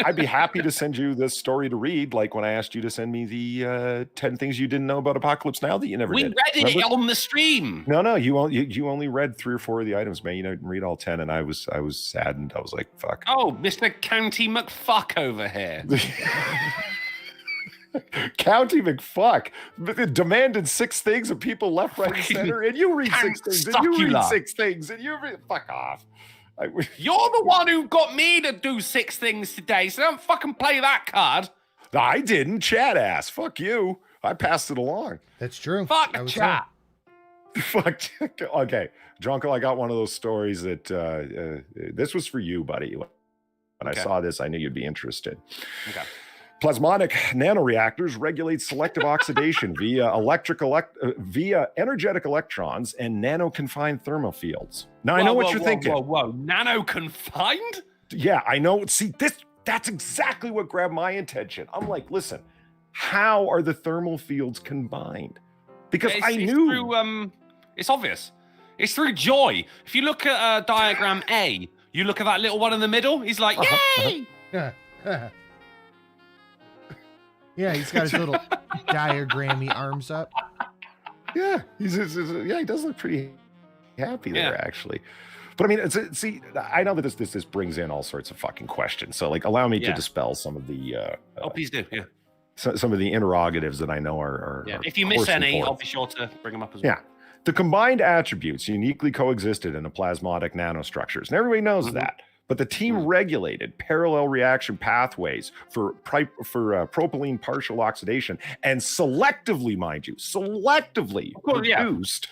I'd be happy to send you this story to read, like when I asked you to send me the 10 things you didn't know about Apocalypse Now that you never We did. read it Remember? on the stream. No, you only read 3 or 4 of the items, man. You didn't read all 10, and I was saddened. I was like, fuck. Oh, Mr. County McFuck over here. County McFuck demanded 6 things of people left, right, and Fucking center, and you read 6 things, and you read Count-succular. 6 things, and you read fuck off. You're the one who got me to do 6 things today, so don't fucking play that card. I didn't. Chat ass. Fuck you. I passed it along. That's true. Fuck I was chat. Fuck. Okay, Drunkle, I got one of those stories that this was for you, buddy. When I saw this, I knew you'd be interested. Okay. Plasmonic nanoreactors regulate selective oxidation via energetic electrons and nano-confined thermal fields. Now, I know what you're thinking. Whoa. Nano confined? Yeah, I know. See, that's exactly what grabbed my attention. I'm like, listen, how are the thermal fields combined? Because I knew. It's through, it's obvious. It's through joy. If you look at diagram A, you look at that little one in the middle, he's like, yay! Yeah, he's got his little diagrammy arms up. Yeah, he does look pretty happy there, actually. But I mean, see, I know that this brings in all sorts of fucking questions. So, like, allow me to dispel some of the please do. Yeah. some of the interrogatives that I know are. Yeah. Are If you miss any, important. I'll be sure to bring them up as well. Yeah. The combined attributes uniquely coexisted in the plasmonic nanostructures, and everybody knows that. but the team regulated parallel reaction pathways for propylene partial oxidation and selectively, mind you, reduced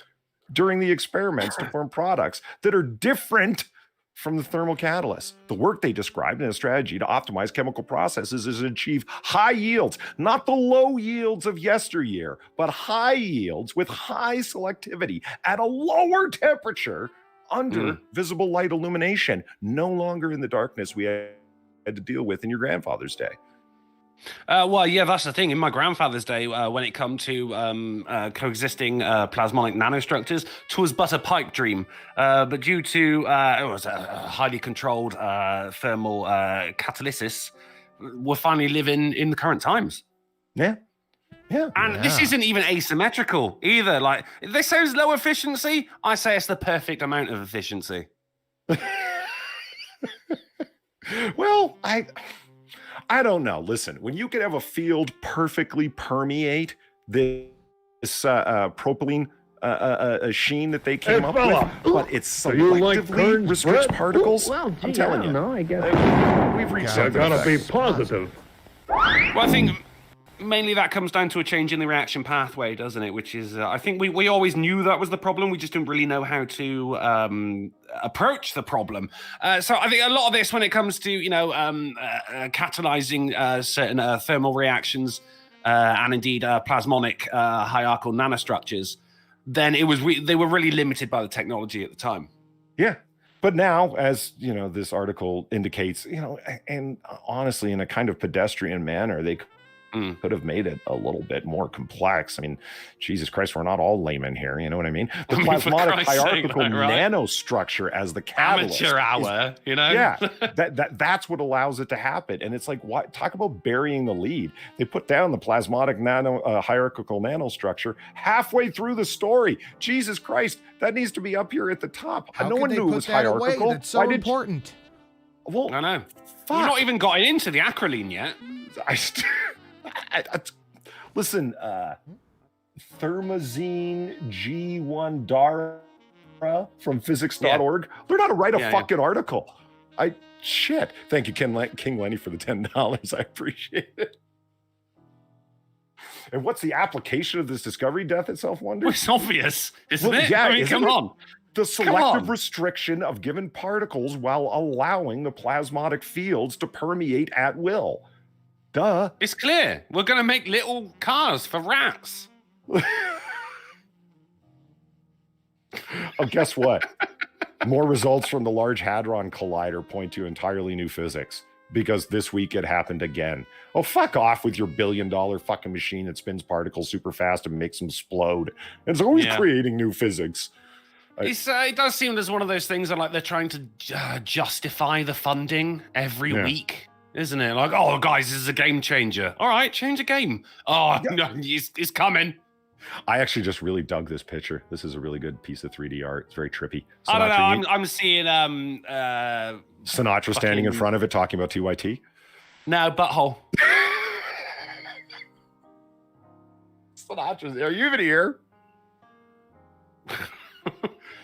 during the experiments to form products that are different from the thermal catalyst. The work they described in a strategy to optimize chemical processes is to achieve high yields, not the low yields of yesteryear, but high yields with high selectivity at a lower temperature under visible light illumination, no longer in the darkness we had to deal with in your grandfather's day. Well, yeah, that's the thing. In my grandfather's day, when it come to coexisting plasmonic nanostructures, 'twas but a pipe dream. But due to it was a highly controlled thermal catalysis, we're finally living in the current times. Yeah. And this isn't even asymmetrical either. Like, they say it's low efficiency. I say it's the perfect amount of efficiency. Well, I don't know. Listen, when you can have a field perfectly permeate this propylene sheen that they came up with, but it selectively restricts particles. Well, gee, I'm telling you. I guess We've reached I gotta be positive. Well, I think mainly that comes down to a change in the reaction pathway, doesn't it? Which is, I think we always knew that was the problem. We just didn't really know how to approach the problem. So I think a lot of this, when it comes to, catalyzing certain thermal reactions and indeed plasmonic hierarchical nanostructures, then it was they were really limited by the technology at the time. Yeah. But now, as this article indicates, and honestly, in a kind of pedestrian manner, they could have made it a little bit more complex. I mean, Jesus Christ, we're not all laymen here. You know what I mean? The plasmonic hierarchical nanostructure as the catalyst. Amateur hour, Yeah, that's what allows it to happen. And it's like, what? Talk about burying the lead. They put down the plasmonic hierarchical nanostructure halfway through the story. Jesus Christ, that needs to be up here at the top. How no one knew it was hierarchical. That's so important. Well, I know. You've not even gotten into the acrolein yet. Listen, Thermazine G1 Dara from physics.org. Learn how to write a fucking article. Shit. Thank you, King Lenny, for the $10. I appreciate it. And what's the application of this discovery, Death Itself Wonder? Well, it's obvious, isn't it? Yeah, I mean, come on. The selective restriction of given particles while allowing the plasmonic fields to permeate at will. Duh. It's clear. We're going to make little cars for rats. Oh, guess what? More results from the Large Hadron Collider point to entirely new physics, because this week it happened again. Oh, fuck off with your billion-dollar fucking machine that spins particles super fast and makes them explode. It's always creating new physics. It does seem as one of those things that, like, they're trying to justify the funding every week. Isn't it? Like, oh, guys, this is a game changer. All right, change a game. Oh, no, it's coming. I actually just really dug this picture. This is a really good piece of 3D art. It's very trippy. Sinatra, I don't know. I'm seeing Sinatra standing in front of it talking about TYT. No, butthole. Sinatra's. Are you even here?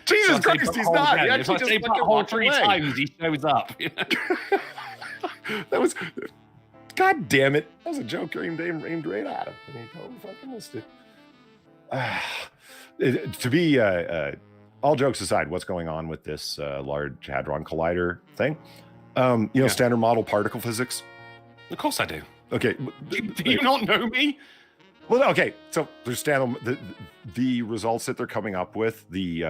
Jesus Christ, he's not. He actually just butthole 3 times. He shows up. That was, God damn it. That was a joke aimed right at him. And he totally fucking missed it. To be, all jokes aside, what's going on with this Large Hadron Collider thing? Standard model particle physics. Of course I do. Okay. Do you not know me? Well, okay. So there's the results that they're coming up with, the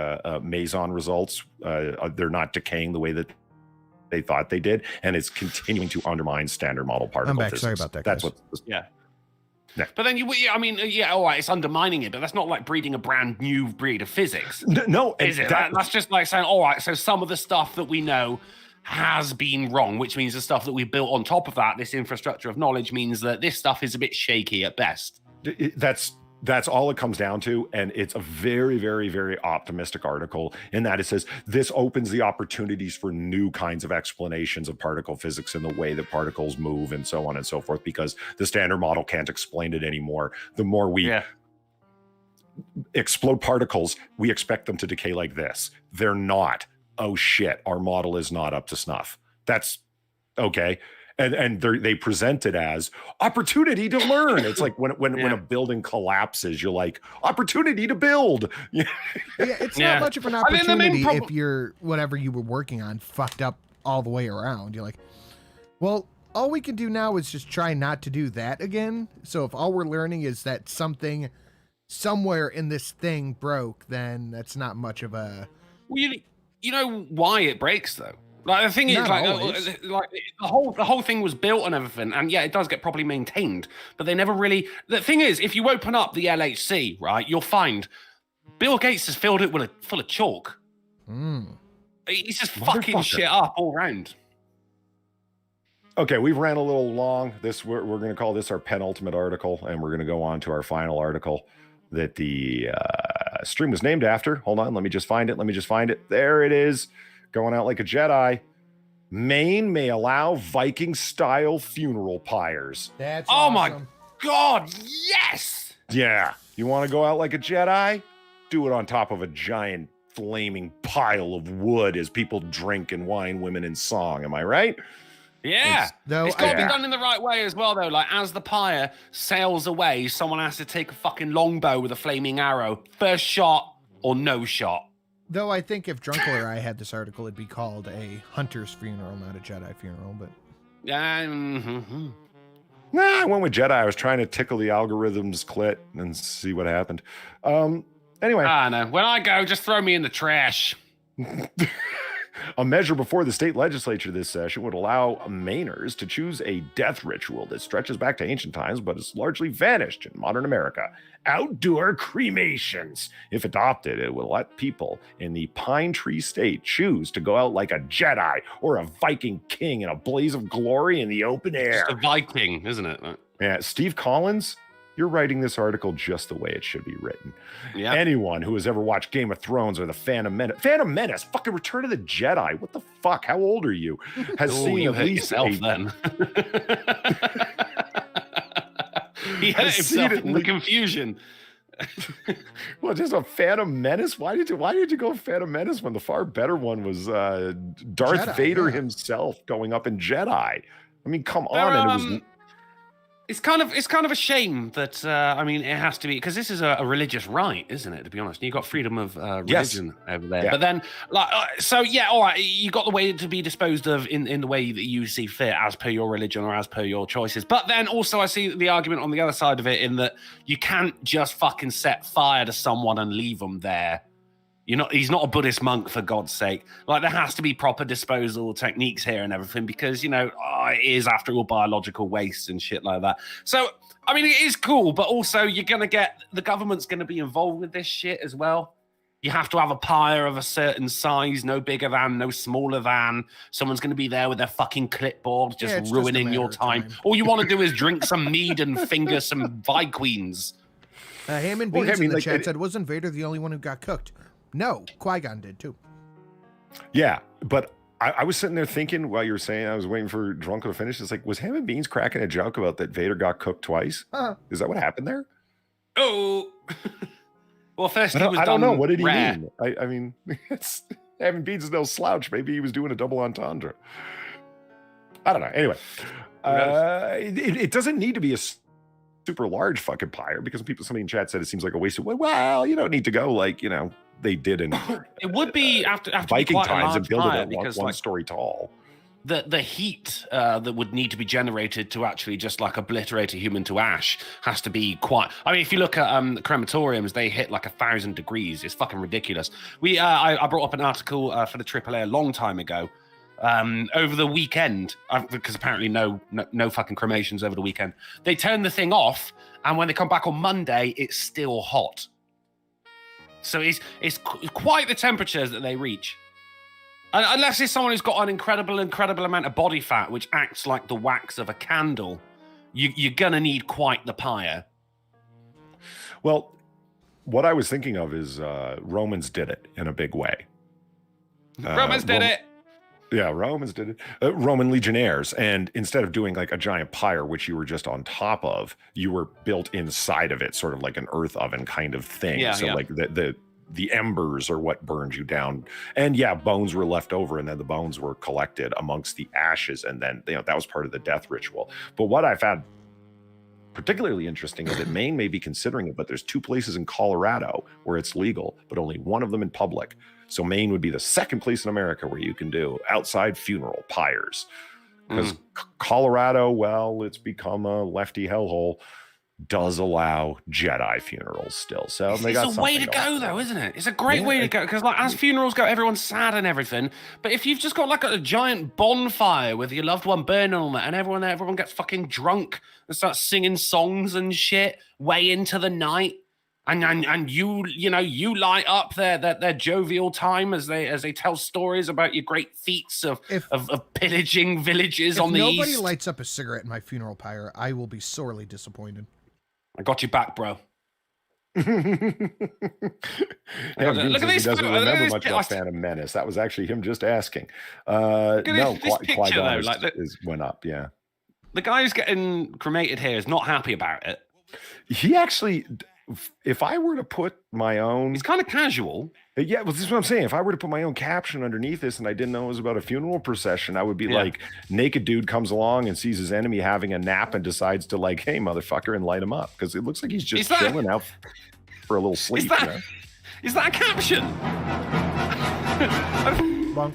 Meson results, they're not decaying the way that they thought they did, and it's continuing to undermine standard model particle physics. Sorry about that, That's guys. what. But then all right, it's undermining it, but that's not like breeding a brand new breed of physics. No, is it? That's just like saying, all right, so some of the stuff that we know has been wrong, which means the stuff that we built on top of that, this infrastructure of knowledge, means that this stuff is a bit shaky at best. That's all it comes down to, and it's a very, very, very optimistic article in that it says this opens the opportunities for new kinds of explanations of particle physics and the way that particles move and so on and so forth, because the standard model can't explain it anymore. The more we explode particles, we expect them to decay like this. They're not. Oh shit, our model is not up to snuff. That's okay. And they present it as opportunity to learn. It's like when a building collapses, you're like, opportunity to build. Yeah, it's not much of an opportunity if your whatever you were working on fucked up all the way around. You're like, well, all we can do now is just try not to do that again. So if all we're learning is that something somewhere in this thing broke, then that's not much of a... Well, you know why it breaks, though? Like, the thing is, like the whole thing was built and everything, and yeah, it does get properly maintained, but they never really... The thing is, if you open up the LHC, right, you'll find Bill Gates has filled it full of chalk. He's just fucking shit up all round. Okay, we've ran a little long. We're going to call this our penultimate article, and we're going to go on to our final article that the stream was named after. Hold on, let me just find it. There it is. Going out like a Jedi. Maine may allow Viking-style funeral pyres. That's awesome. My God, yes! Yeah. You want to go out like a Jedi? Do it on top of a giant flaming pile of wood as people drink and wine women in song. Am I right? Yeah, it's got to be done in the right way as well, though. Like, as the pyre sails away, someone has to take a fucking longbow with a flaming arrow. First shot or no shot. Though I think if Drunkle or I had this article, it'd be called a hunter's funeral, not a Jedi funeral. But Nah, I went with Jedi. I was trying to tickle the algorithm's clit and see what happened. Anyway. I know. When I go, just throw me in the trash. A measure before the state legislature this session would allow Mainers to choose a death ritual that stretches back to ancient times, but has largely vanished in modern America. Outdoor cremations. If adopted, it will let people in the Pine Tree State choose to go out like a Jedi or a Viking king in a blaze of glory in the open air. Just a Viking, isn't it? Yeah, Steve Collins, you're writing this article just the way it should be written. Yeah. Anyone who has ever watched Game of Thrones or the Phantom Menace, fucking Return of the Jedi. What the fuck? How old are you? Has seen you at hurt least yourself then. He hurt himself in the confusion. Well, just a Phantom Menace. Why did you go Phantom Menace when the far better one was Darth Jedi, Vader himself going up in Jedi? I mean, come on, and it was. It's kind of a shame that I mean, it has to be, because this is a religious right, isn't it? To be honest, you got freedom of religion over there. Yeah. But then, all right, you got the way to be disposed of in the way that you see fit, as per your religion or as per your choices. But then also, I see the argument on the other side of it, in that you can't just fucking set fire to someone and leave them there. He's not a Buddhist monk, for God's sake. Like, there has to be proper disposal techniques here and everything, because, it is, after all, biological waste and shit like that. So, I mean, it is cool, but also the government's going to be involved with this shit as well. You have to have a pyre of a certain size, no bigger than, no smaller than. Someone's going to be there with their fucking clipboard, just ruining your time. All you want to do is drink some mead and finger some Queens. Hammond Beans in the chat said, wasn't Vader the only one who got cooked? No, Qui-Gon did too. Yeah, but I was sitting there thinking while you were saying, I was waiting for Drunko to finish. It's like, was Hammond Beans cracking a joke about that Vader got cooked twice? Is that what happened there? Oh, well, first I don't know. What did he mean? I mean, Hammond Beans is no slouch. Maybe he was doing a double entendre. I don't know. Anyway, it doesn't need to be a super large fucking pyre, because somebody in chat said it seems like a waste of, well, you don't need to go like, they did in it would be after Viking times and build it at one story tall. The heat that would need to be generated to actually just like obliterate a human to ash has to be quite. I mean, if you look at crematoriums, they hit like 1,000 degrees. It's fucking ridiculous. I brought up an article for the AAA a long time ago. Over the weekend, because apparently no fucking cremations over the weekend. They turn the thing off, and when they come back on Monday, it's still hot. So it's quite the temperatures that they reach. Unless it's someone who's got an incredible amount of body fat, which acts like the wax of a candle, you're gonna need quite the pyre. Well, what I was thinking of is Romans did it in a big way. Romans did it. Yeah, Romans did it. Roman legionnaires. And instead of doing like a giant pyre, which you were just on top of, you were built inside of it, sort of like an earth oven kind of thing. Yeah, so like the embers are what burned you down. And yeah, bones were left over, and then the bones were collected amongst the ashes, and then that was part of the death ritual. But what I found particularly interesting is that Maine may be considering it, but there's 2 places in Colorado where it's legal, but only one of them in public. So Maine would be the second place in America where you can do outside funeral pyres. Because Colorado, well, it's become a lefty hellhole, does allow Jedi funerals still. So they got it's a way to go, though, isn't it? It's a great way to go, because like as funerals go, everyone's sad and everything. But if you've just got like a giant bonfire with your loved one burning on it, and everyone gets fucking drunk and starts singing songs and shit way into the night, and you light up their jovial time as they tell stories about your great feats of pillaging villages on the east. If nobody lights up a cigarette in my funeral pyre, I will be sorely disappointed. I got you back, bro. Look at this. He doesn't remember much about Phantom Menace. That was actually him just asking. No, this picture though, went up. Yeah, the guy who's getting cremated here is not happy about it. He actually, if I were to put my own, he's kind of casual. Yeah, well, this is what I'm saying. If I were to put my own caption underneath this and I didn't know it was about a funeral procession, I would be like, naked dude comes along and sees his enemy having a nap and decides to like, hey, motherfucker, and light him up. Because it looks like he's just chilling out for a little sleep. Is that a caption? Bonk.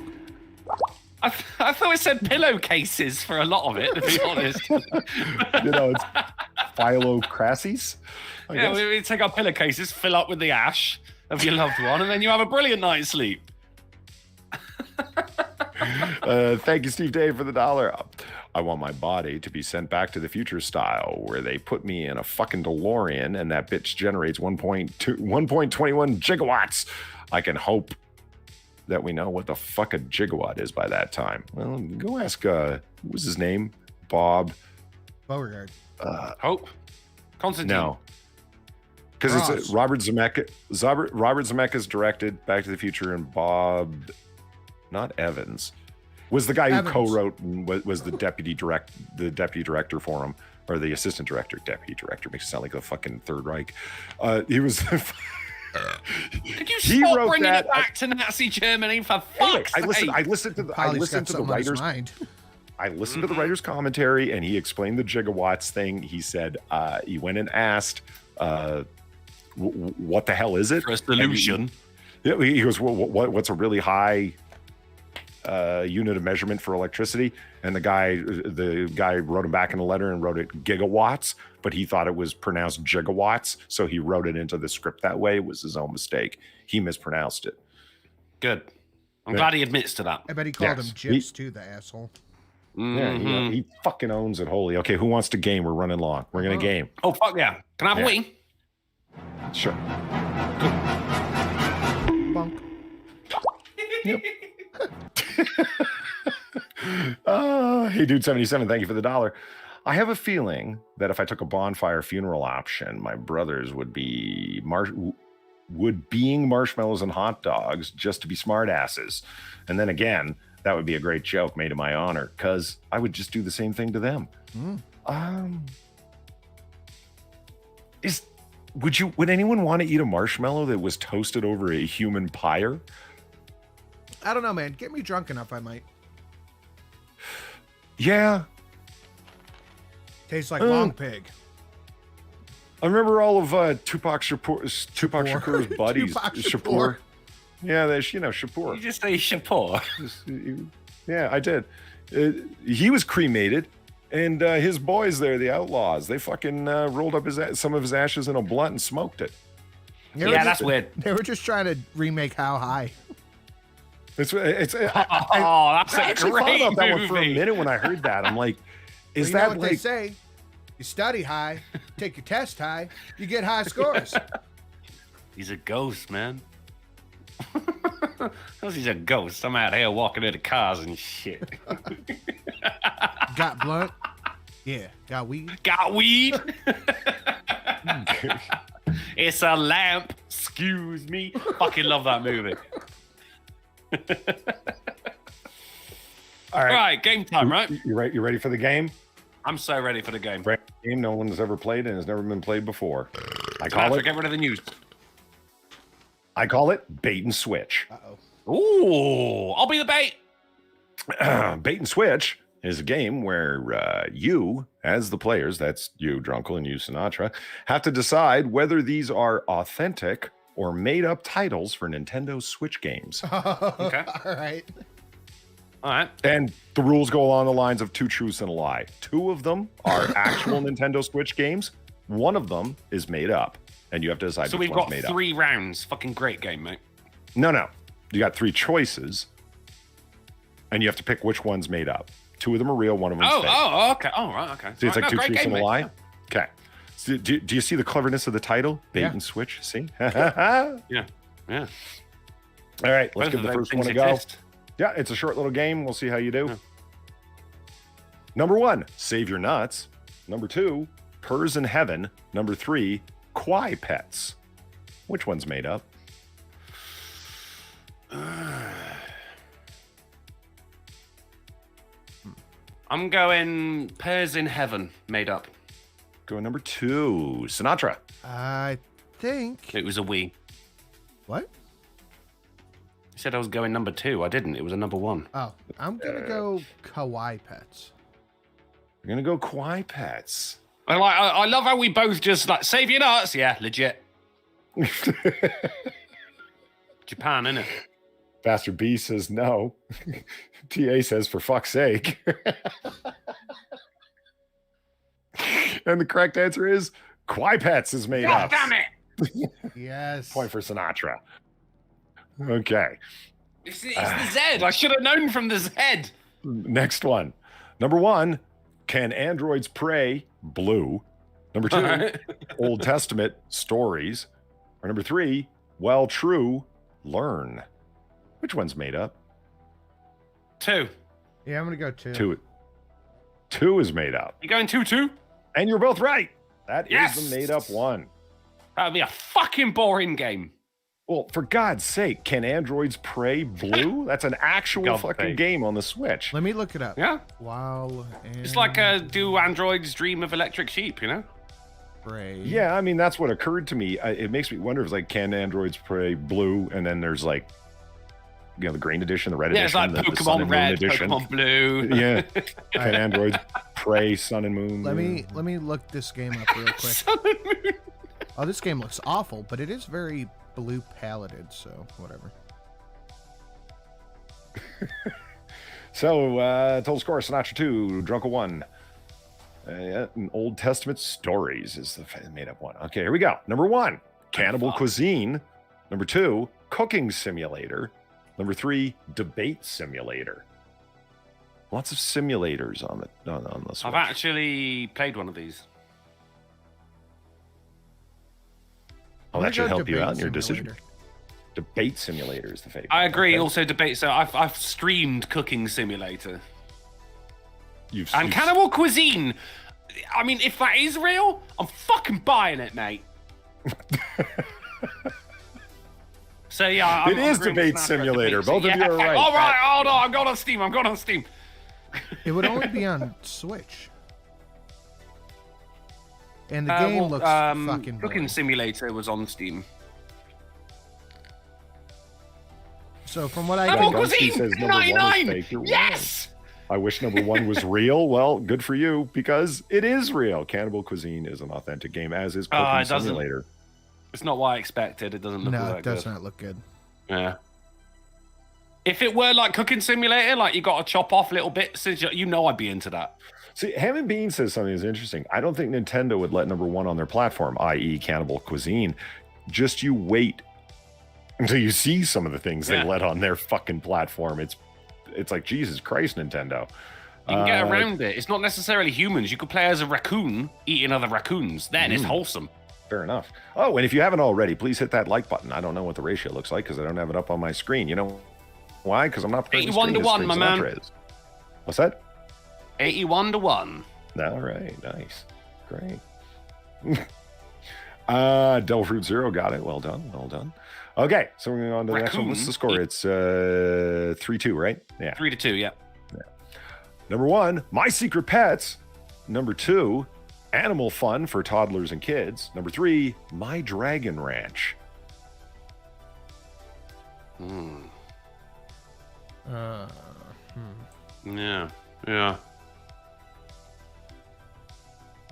I thought it said pillowcases for a lot of it, to be honest. It's phylocracies. Yeah, we take our pillowcases, fill up with the ash of your loved one, and then you have a brilliant night's sleep. Thank you, Steve Dave, for the $1. I want my body to be sent back to the future style where they put me in a fucking DeLorean and that bitch generates 1.21 gigawatts. I can hope that we know what the fuck a gigawatt is by that time. Well, go ask, what was his name? Bob. Beauregard. Hope. Constantine. No. Because it's Robert Zemeckis. Robert Zemeckis directed Back to the Future, and Bob, not Evans, was the guy who co-wrote and was the deputy director for him, or the assistant director. Deputy director makes it sound like the fucking Third Reich. He was. Could you stop bringing it back to Nazi Germany for fuck's sake? I listened to the writers. I listened to the writer's commentary, and he explained the gigawatts thing. He said he went and asked, "What the hell is it?" For a solution. He goes, "What's a really high unit of measurement for electricity?" And the guy wrote him back in a letter and wrote it gigawatts, but he thought it was pronounced gigawatts, so he wrote it into the script that way. It was his own mistake. He mispronounced it. Good. I'm glad he admits to that. I bet he called him Jips too, the asshole. Yeah, he fucking owns it wholly. Okay, who wants to game? We're running long. We're gonna game. Oh fuck yeah! Can I have a wee? Sure. Bonk. Yep. Hey, dude, 77. Thank you for the $1. I have a feeling that if I took a bonfire funeral option, my brothers would be being marshmallows and hot dogs just to be smartasses, and then again, that would be a great joke made in my honor because I would just do the same thing to them. Would anyone want to eat a marshmallow that was toasted over a human pyre? I don't know, man. Get me drunk enough, I might. Yeah. Tastes like long pig. I remember all of Tupac Shakur's buddies. Shakur. Yeah, Shakur. You just say Shakur. Yeah, I did. He was cremated, and his boys there, the Outlaws, they fucking rolled up some of his ashes in a blunt and smoked it. That's weird. They were just trying to remake How High. That's a great movie. I thought about that one for a minute when I heard that. I'm like, is that what they say? You study high, take your test high, you get high scores. He's a ghost, man. Because he's a ghost. I'm out here walking into cars and shit. Got blunt? Yeah. Got weed? Got weed? It's a lamp. Excuse me. Fucking love that movie. All right, game time, right? You ready for the game? I'm so ready for the game. Game no one's ever played and has never been played before. Get rid of the news. I call it bait and switch. Uh-oh. Ooh, I'll be the bait. Bait and switch is a game where you, as the players, that's you, Drunkle, and you, Sinatra, have to decide whether these are authentic or made-up titles for Nintendo Switch games. Okay. All right. All right. And the rules go along the lines of 2 truths and a lie. 2 of them are actual Nintendo Switch games. 1 of them is made up, and you have to decide So which we've one's got made 3 rounds. Fucking great game, mate. up. No. You got 3 choices, and you have to pick which one's made up. 2 of them are real, 1 of them's fake. Oh, okay. Oh, right, okay. See, it's Right, like 2 great truths game, and a mate. lie. Okay. So do you see the cleverness of the title? Bait Yeah. and switch. See? Yeah. All right, let's Both give of the those first one things a go. exist. Yeah, it's a short little game. We'll see how you do. Yeah. Number 1, Save Your Nuts. Number 2, Purrs in Heaven. Number 3, Quai Pets. Which one's made up? I'm going Pairs in Heaven, made up. Go number 2, Sinatra. I think. It was a Wii. What? You said I was going number 2. I didn't. It was a number 1. Oh, I'm gonna go Kawaii Pets. We're going to go Quai Pets. I love how we both just like save your nuts. Yeah, legit. Japan, innit? Bastard B says no. TA says for fuck's sake. And the correct answer is Quai Pets is made God up. damn it! Yes. Point for Sinatra. Okay. It's the Z. I should have known from the Z. Next one. Number 1, Can Androids Pray? Blue. Number 2, Old Testament Stories. Or number 3, Well True, Learn. Which one's made up? 2. Yeah, I'm gonna go 2. 2 is made up. You going 2-2? And you're both right. That is Yes! the made up one. That would be a fucking boring game. Well, for God's sake, Can Androids Pray? Blue? That's an actual God's fucking sake. game on the Switch. Let me look it up. Yeah. Wow. It's like do androids dream of electric sheep, you know? Pray. Yeah, I mean, that's what occurred to me. It makes me wonder if it's like, Can Androids Pray? Blue? And then there's like, you know, the green edition, the red Yeah, it's edition, like the sun Pokemon and moon Red, edition. Pokemon Blue. Yeah. Can Androids Pray? Sun and Moon? Let yeah. me look this game up real quick. Sun and Moon. Oh, this game looks awful, but it is very blue paleted, so whatever. So, total score, Sinatra 2, Drunkle 1. Yeah, and Old Testament Stories is the made-up one. Okay, here we go. Number 1, Cannibal Cuisine. Number 2, Cooking Simulator. Number 3, Debate Simulator. Lots of simulators on the Switch. I've actually played one of these. Oh, I'm that should gonna go help you out in your Debate decision. Simulator. Debate Simulator is the favorite. I agree. Okay. Also, debate. So I've streamed Cooking Simulator You've and Cannibal Cuisine. I mean, if that is real, I'm fucking buying it, mate. So yeah, It is Debate Simulator. Both of you are right. All right, hold on. I'm going on Steam. It would only be on Switch. And the game looks fucking Cooking boring. Simulator was on Steam. So from what I Cannibal Gunski Cuisine, says number 1 is 99. fake. You're wrong. Yes. I wish number 1 was real. Well, good for you, because it is real. Cannibal Cuisine is an authentic game, as is Cooking it doesn't- Simulator. It's not what I expected. It doesn't look all No, that it does good. not look good. Yeah. If it were like Cooking Simulator, like you got to chop off little bits, you know I'd be into that. See, Ham and Bean says something that's interesting. I don't think Nintendo would let number 1 on their platform, i.e. Cannibal Cuisine. Just you wait until you see some of the things they Yeah. let on their fucking platform. It's like, Jesus Christ, Nintendo. You can get around it. It's not necessarily humans. You could play as a raccoon eating other raccoons. Then it's wholesome. Fair enough. Oh, and if you haven't already, please hit that like button. I don't know what the ratio looks like because I don't have it up on my screen. You know why? Because I'm not prepared 81 to 1, my man. What's that? 81 to 1. All right, nice. Great. Devil Fruit Zero got it. Well done. Okay, so we're going on to the next one. What's the score? It's 3-2, right? Yeah. 3-2, yeah. Number 1, My Secret Pets. Number 2, Animal Fun for Toddlers and Kids. Number 3, My Dragon Ranch. Yeah.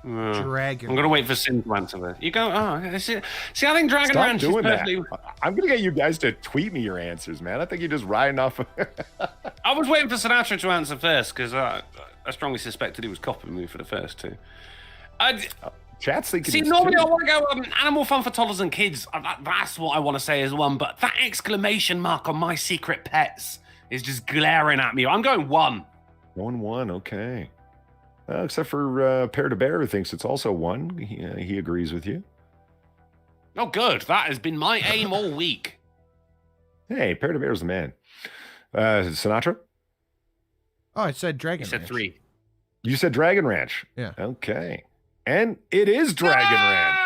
Dragon. I'm gonna wait for Sin to answer this. You go. Oh, see, I think Dragon Stop Ranch is doing that. perfectly. I'm gonna get you guys to tweet me your answers, man. I think you're just riding off. I was waiting for Sinatra to answer first because I strongly suspected he was copying me for the first two. Chat's thinking. See, it's normally two. I want to go animal fun for toddlers and kids. That's what I want to say as one. But that exclamation mark on my secret pets is just glaring at me. I'm going 1. 1-1, okay. Except for Pear to Bear, who thinks it's also 1. He agrees with you. Oh, good. That has been my aim all week. Hey, Pear to Bear's the man. Sinatra? Oh, I said Dragon. You said Ranch. 3. You said Dragon Ranch. Yeah. Okay. And it is Dragon Ranch.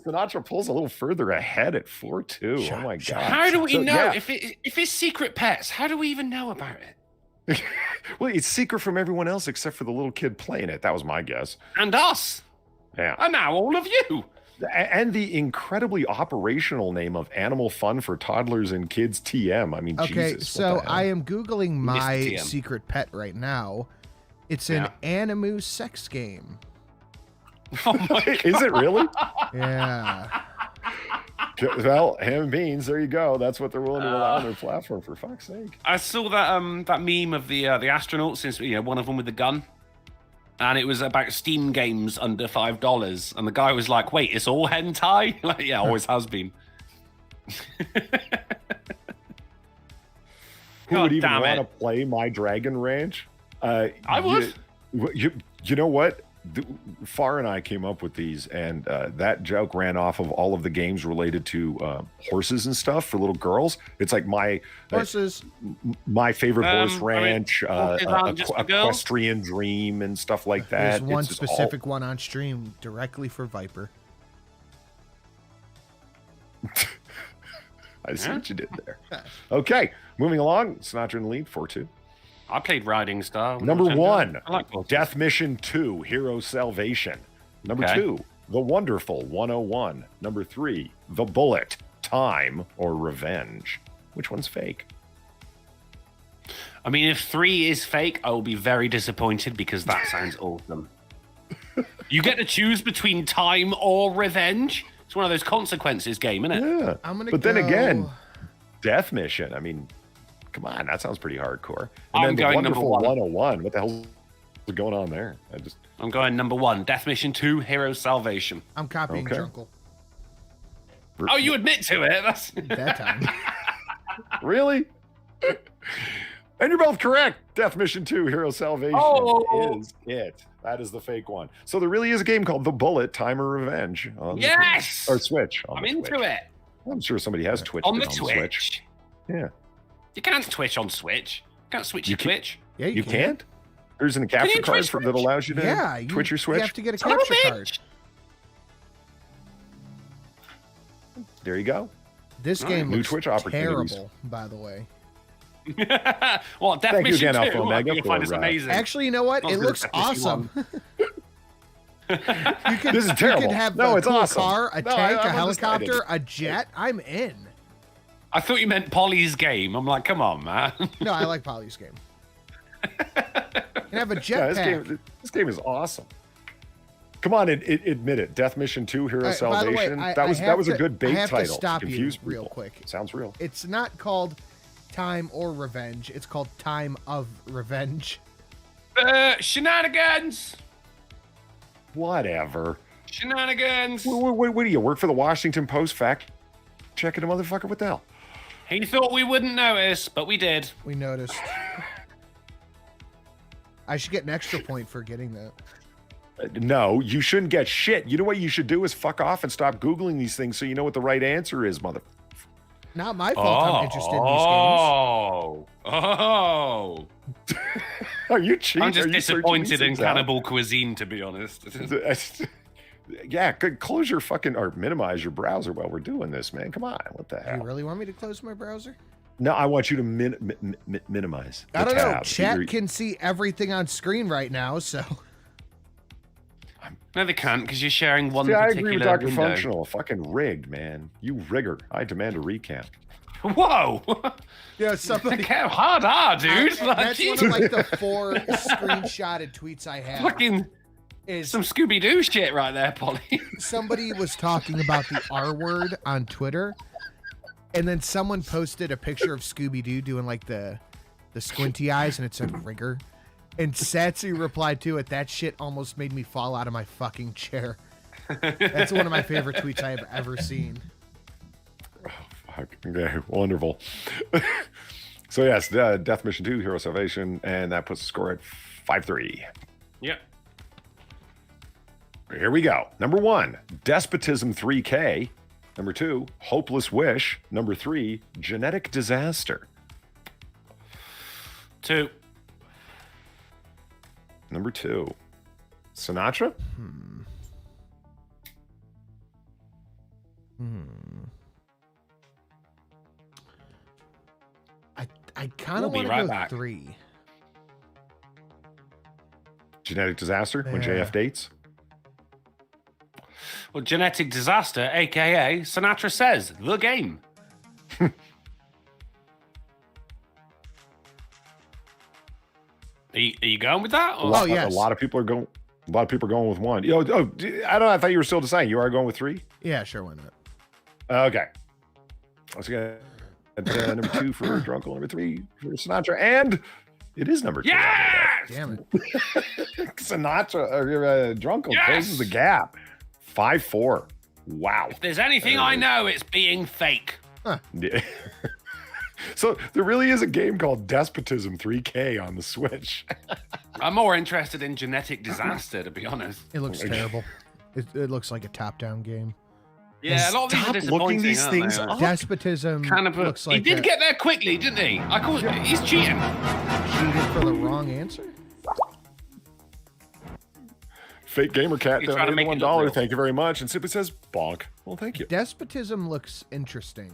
Sinatra pulls a little further ahead at 4-2. Oh my god! How do we know yeah. if it's secret pets? How do we even know about it? Well, it's secret from everyone else except for the little kid playing it. That was my guess. And us. Yeah. And now all of you. And the incredibly operational name of Animal Fun for Toddlers and Kids TM. I mean, Okay, Jesus, so what the hell? I am Googling my TM. secret pet right now. It's an Animu sex game. Oh my god. Is it really? Yeah. Well, ham and beans. There you go. That's what they're willing to allow on their platform. For fuck's sake. I saw that meme of the astronauts, since one of them with the gun, and it was about Steam games under $5, and the guy was like, "Wait, it's all hentai?" Like, yeah, always has been. Who would even damn want to it. play my Dragon Ranch? I would. You know what? Far and I came up with these, and that joke ran off of all of the games related to horses and stuff for little girls. It's like my Horses. my favorite horse I mean, ranch, horses aren't just for girls? equestrian dream, and stuff like that. There's one It's just all- specific one on stream directly for Viper. I see what you did there. Okay, moving along. Sinatra in the lead, 4-2. I played Riding Star. Number 1, I like horses. Death Mission 2, Hero Salvation. Number Okay. 2, The Wonderful 101. Number 3, The Bullet, Time or Revenge. Which one's fake? I mean, if 3 is fake, I will be very disappointed because that sounds awesome. You get to choose between time or revenge. It's one of those consequences game, isn't it? Yeah. I'm gonna But then go- again, Death Mission. I mean, come on, that sounds pretty hardcore. And I'm then The going number Wonderful 1. 101. What the hell is going on there? I'm going number 1, Death Mission 2, Hero Salvation. I'm copying Okay. Drunkle Oh, you admit to it? That's that time. Really? And you're both correct. Death Mission 2, Hero Salvation is it. That is the fake one. So there really is a game called The Bullet, Time or Revenge. On the Yes! Switch. Or Switch. on I'm the into Switch. it. I'm sure somebody has Twitch On the Switch. Twitch. Yeah. You can't Twitch on Switch. You can't switch You your can't- Twitch. Yeah, You can't? There's an you capture card Twitch that allows you to Yeah, Twitch your You Switch. have to get a Son of a capture card. bitch. There you go. This All game right. New looks Twitch opportunities. terrible, by the way. Well, Death Thank you Mission again, 2, Alpha Omega, you find for, this amazing. Actually, you know what? Not It good looks at Death Mission awesome. You could, This is terrible. You could have No, a it's cool awesome. car, a No, tank, a I'm undecided. helicopter, a jet. I'm in. I thought you meant Polly's game. I'm like, come on, man. No, I like Polly's game. You have a Yeah, jetpack. this game is awesome. Come on, admit it. Death Mission 2, Hero By the way, Salvation. I that have was a to- good bait I have title. to stop you confuse real people. quick. Sounds real. It's not called Time or Revenge. It's called Time of Revenge. Shenanigans. Whatever. Shenanigans. What do you work for the Washington Post? Fact checking a motherfucker? What the hell? He thought we wouldn't notice, but we did. We noticed. I should get an extra point for getting that. No, you shouldn't get shit. You know what you should do is fuck off and stop Googling these things so you know what the right answer is, mother. Not my fault I'm interested in these games. Oh. Are you cheating? I'm just Are you searching disappointed these in things out? cannibal cuisine, to be honest. Yeah, close your fucking or minimize your browser while we're doing this, man. Come on, what the Do hell? you really want me to close my browser? No, I want you to minimize. I the don't know. tab. Chat can see everything on screen right now, so No, they can't because you're sharing one See, I particular agree with Dr. window. Functional. Fucking rigged, man. You rigger. I demand a recount. Whoa! Yeah, somebody. Hard, dude. That's one of like the 4 screenshotted tweets I have. Fucking Is some Scooby-Doo shit right there, Polly. somebody was talking about the R word on Twitter, and then someone posted a picture of Scooby-Doo doing like the squinty eyes, and it said rigger. And Satsu replied to it, that shit almost made me fall out of my fucking chair. That's one of my favorite tweets I have ever seen. Okay, wonderful. So yes, Death Mission 2, Hero Salvation, and that puts the score at 5-3. Yep. Here we go. Number 1, Despotism 3K. Number 2, Hopeless Wish. Number 3, Genetic Disaster. 2. Number 2, Sinatra. I kind of We'll want be to right go back. 3. Genetic Disaster, when Yeah. JF dates. Well, Genetic Disaster, aka Sinatra Says, the game. Are you going with that? Or? Oh, yes. A lot of people are going. A lot of people are going with 1. I don't know. I thought you were still deciding. You are going with 3. Yeah, sure, why not? Okay. Let's get number 2 for Drunkle, number 3 for Sinatra, and it is number 2. Yes! Damn it. Sinatra or Drunkle Yes! closes the gap. 5-4. Wow. If there's anything I know, it's being fake. Yeah. So there really is a game called Despotism 3K on the Switch. I'm more interested in Genetic Disaster, to be honest. It looks terrible. It looks like a top-down game. Yeah, a lot of these are Stop disappointing. looking these aren't things they? up. Despotism Kind of looks like he did get there quickly, didn't he? I call he's cheating. cheated for the wrong answer. Fake Gamer Cat You're trying to make it donated look $1. real. Thank you very much. And simply says bonk. Well, thank you. Despotism looks interesting.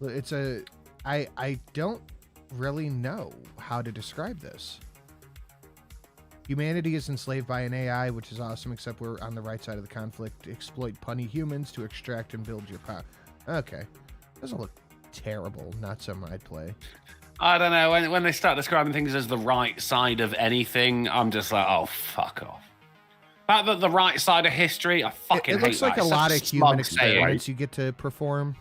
It's a I don't really know how to describe this. Humanity is enslaved by an AI, which is awesome, except we're on the right side of the conflict. Exploit punny humans to extract and build your power. Okay. Doesn't look terrible. Not something I'd play. I don't know. When they start describing things as the right side of anything, I'm just like, oh, fuck off. About the right side of history, I fucking It hate looks like that. a It's lot such of a human smug saying. experiments you get to perform.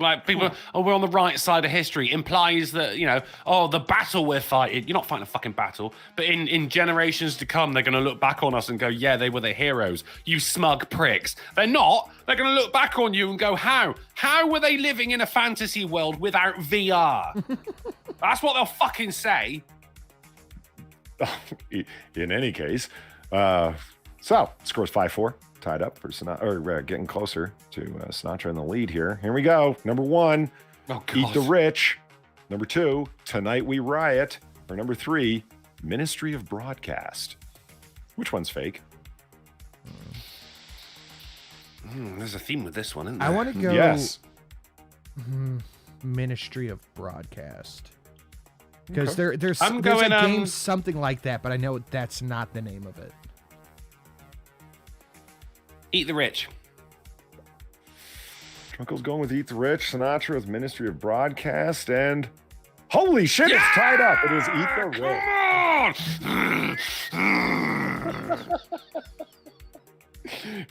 Like people, oh, we're on the right side of history implies that, you know, oh, the battle we're fighting, you're not fighting a fucking battle, but in generations to come, they're going to look back on us and go, yeah, they were the heroes, you smug pricks. They're not. They're going to look back on you and go, how? How were they living in a fantasy world without VR? That's what they'll fucking say. In any case, so scores 5-4. Tied up for Sinatra, or getting closer to Sinatra in the lead here. Here we go. Number 1, Oh, God. Eat the Rich. Number 2, Tonight We Riot. Or number 3, Ministry of Broadcast. Which one's fake? There's a theme with this one, isn't there? I want to go Yes. Ministry of Broadcast. Because Okay. there's I'm a going, game something like that, but I know that's not the name of it. Eat the Rich. Drunkle's going with Eat the Rich. Sinatra with Ministry of Broadcast. And holy shit, it's tied up. It is Eat the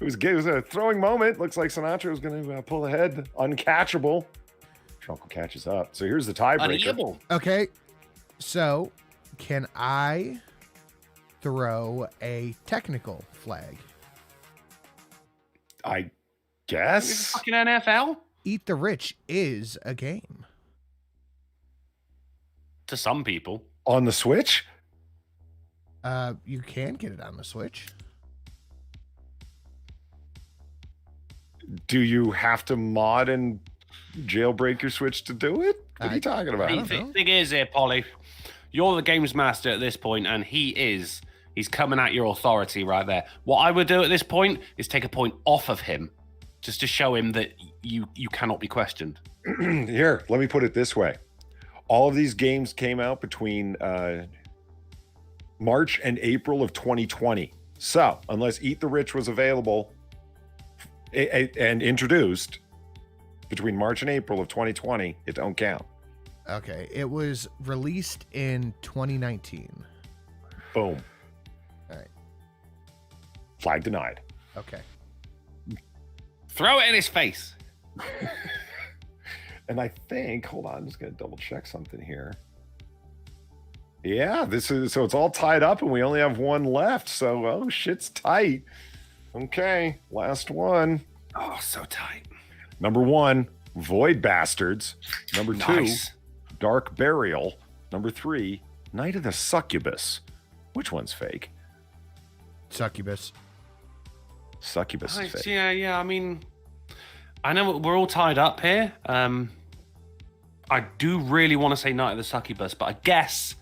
Rich. It was a throwing moment. Looks like Sinatra was going to pull ahead. Uncatchable. Drunkle catches up. So here's the tiebreaker. Uneatable. Okay, so can I throw a technical flag? I Is it guess. fucking NFL? Eat the Rich is a game. To some people. On the Switch? You can get it on the Switch. Do you have to mod and jailbreak your Switch to do it? What are you talking about? The thing is here, Polly, you're the games master at this point, and he's coming at your authority right there. What I would do at this point is take a point off of him, just to show him that you cannot be questioned. Here, let me put it this way. All of these games came out between March and April of 2020. So, unless Eat the Rich was available and introduced between March and April of 2020, it don't count. Okay, it was released in 2019. Boom. All right. Flag denied. Okay. Throw it in his face. And I think, hold on, I'm just going to double check something here. Yeah, so it's all tied up and we only have one left. So, oh, shit's tight. Okay, last one. Oh, so tight. Number 1, Void Bastards. Number 2, Nice. Dark Burial. Number 3, Night of the Succubus. Which one's fake? Succubus. Succubus is fake. Yeah. I mean, I know we're all tied up here. I do really want to say Night of the Succubus, but I guess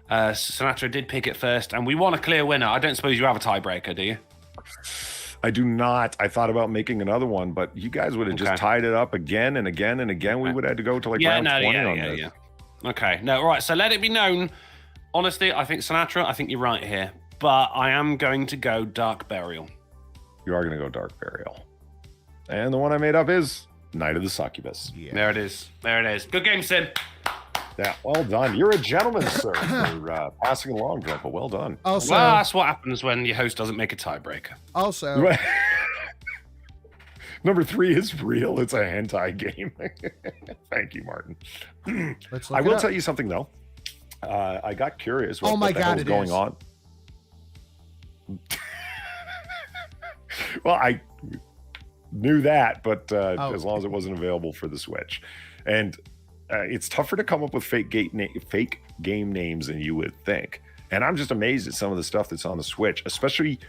Sinatra did pick it first, and we want a clear winner. I don't suppose you have a tiebreaker, do you? I do not. I thought about making another one, but you guys would have just tied it up again and again and again. We would have had to go to round 20 on this. Yeah. Okay. No, right. So let it be known. Honestly, I think Sinatra, I think you're right here, but I am going to go Dark Burial. You are going to go Dark Burial. And the one I made up is Night of the Succubus. Yeah. There it is. Good game, Sid. Yeah, well done. You're a gentleman, sir, for passing along, Grandpa. Well done. Also, Well, that's what happens when your host doesn't make a tiebreaker. Also, Number 3 is real. It's a hentai game. Thank you, Martin. let's look I it will up. tell you something, though. I got curious what, Oh my what the God, hell is it going is. on. Well, I knew that, but as long as it wasn't available for the Switch. And it's tougher to come up with fake game names than you would think. And I'm just amazed at some of the stuff that's on the Switch, especially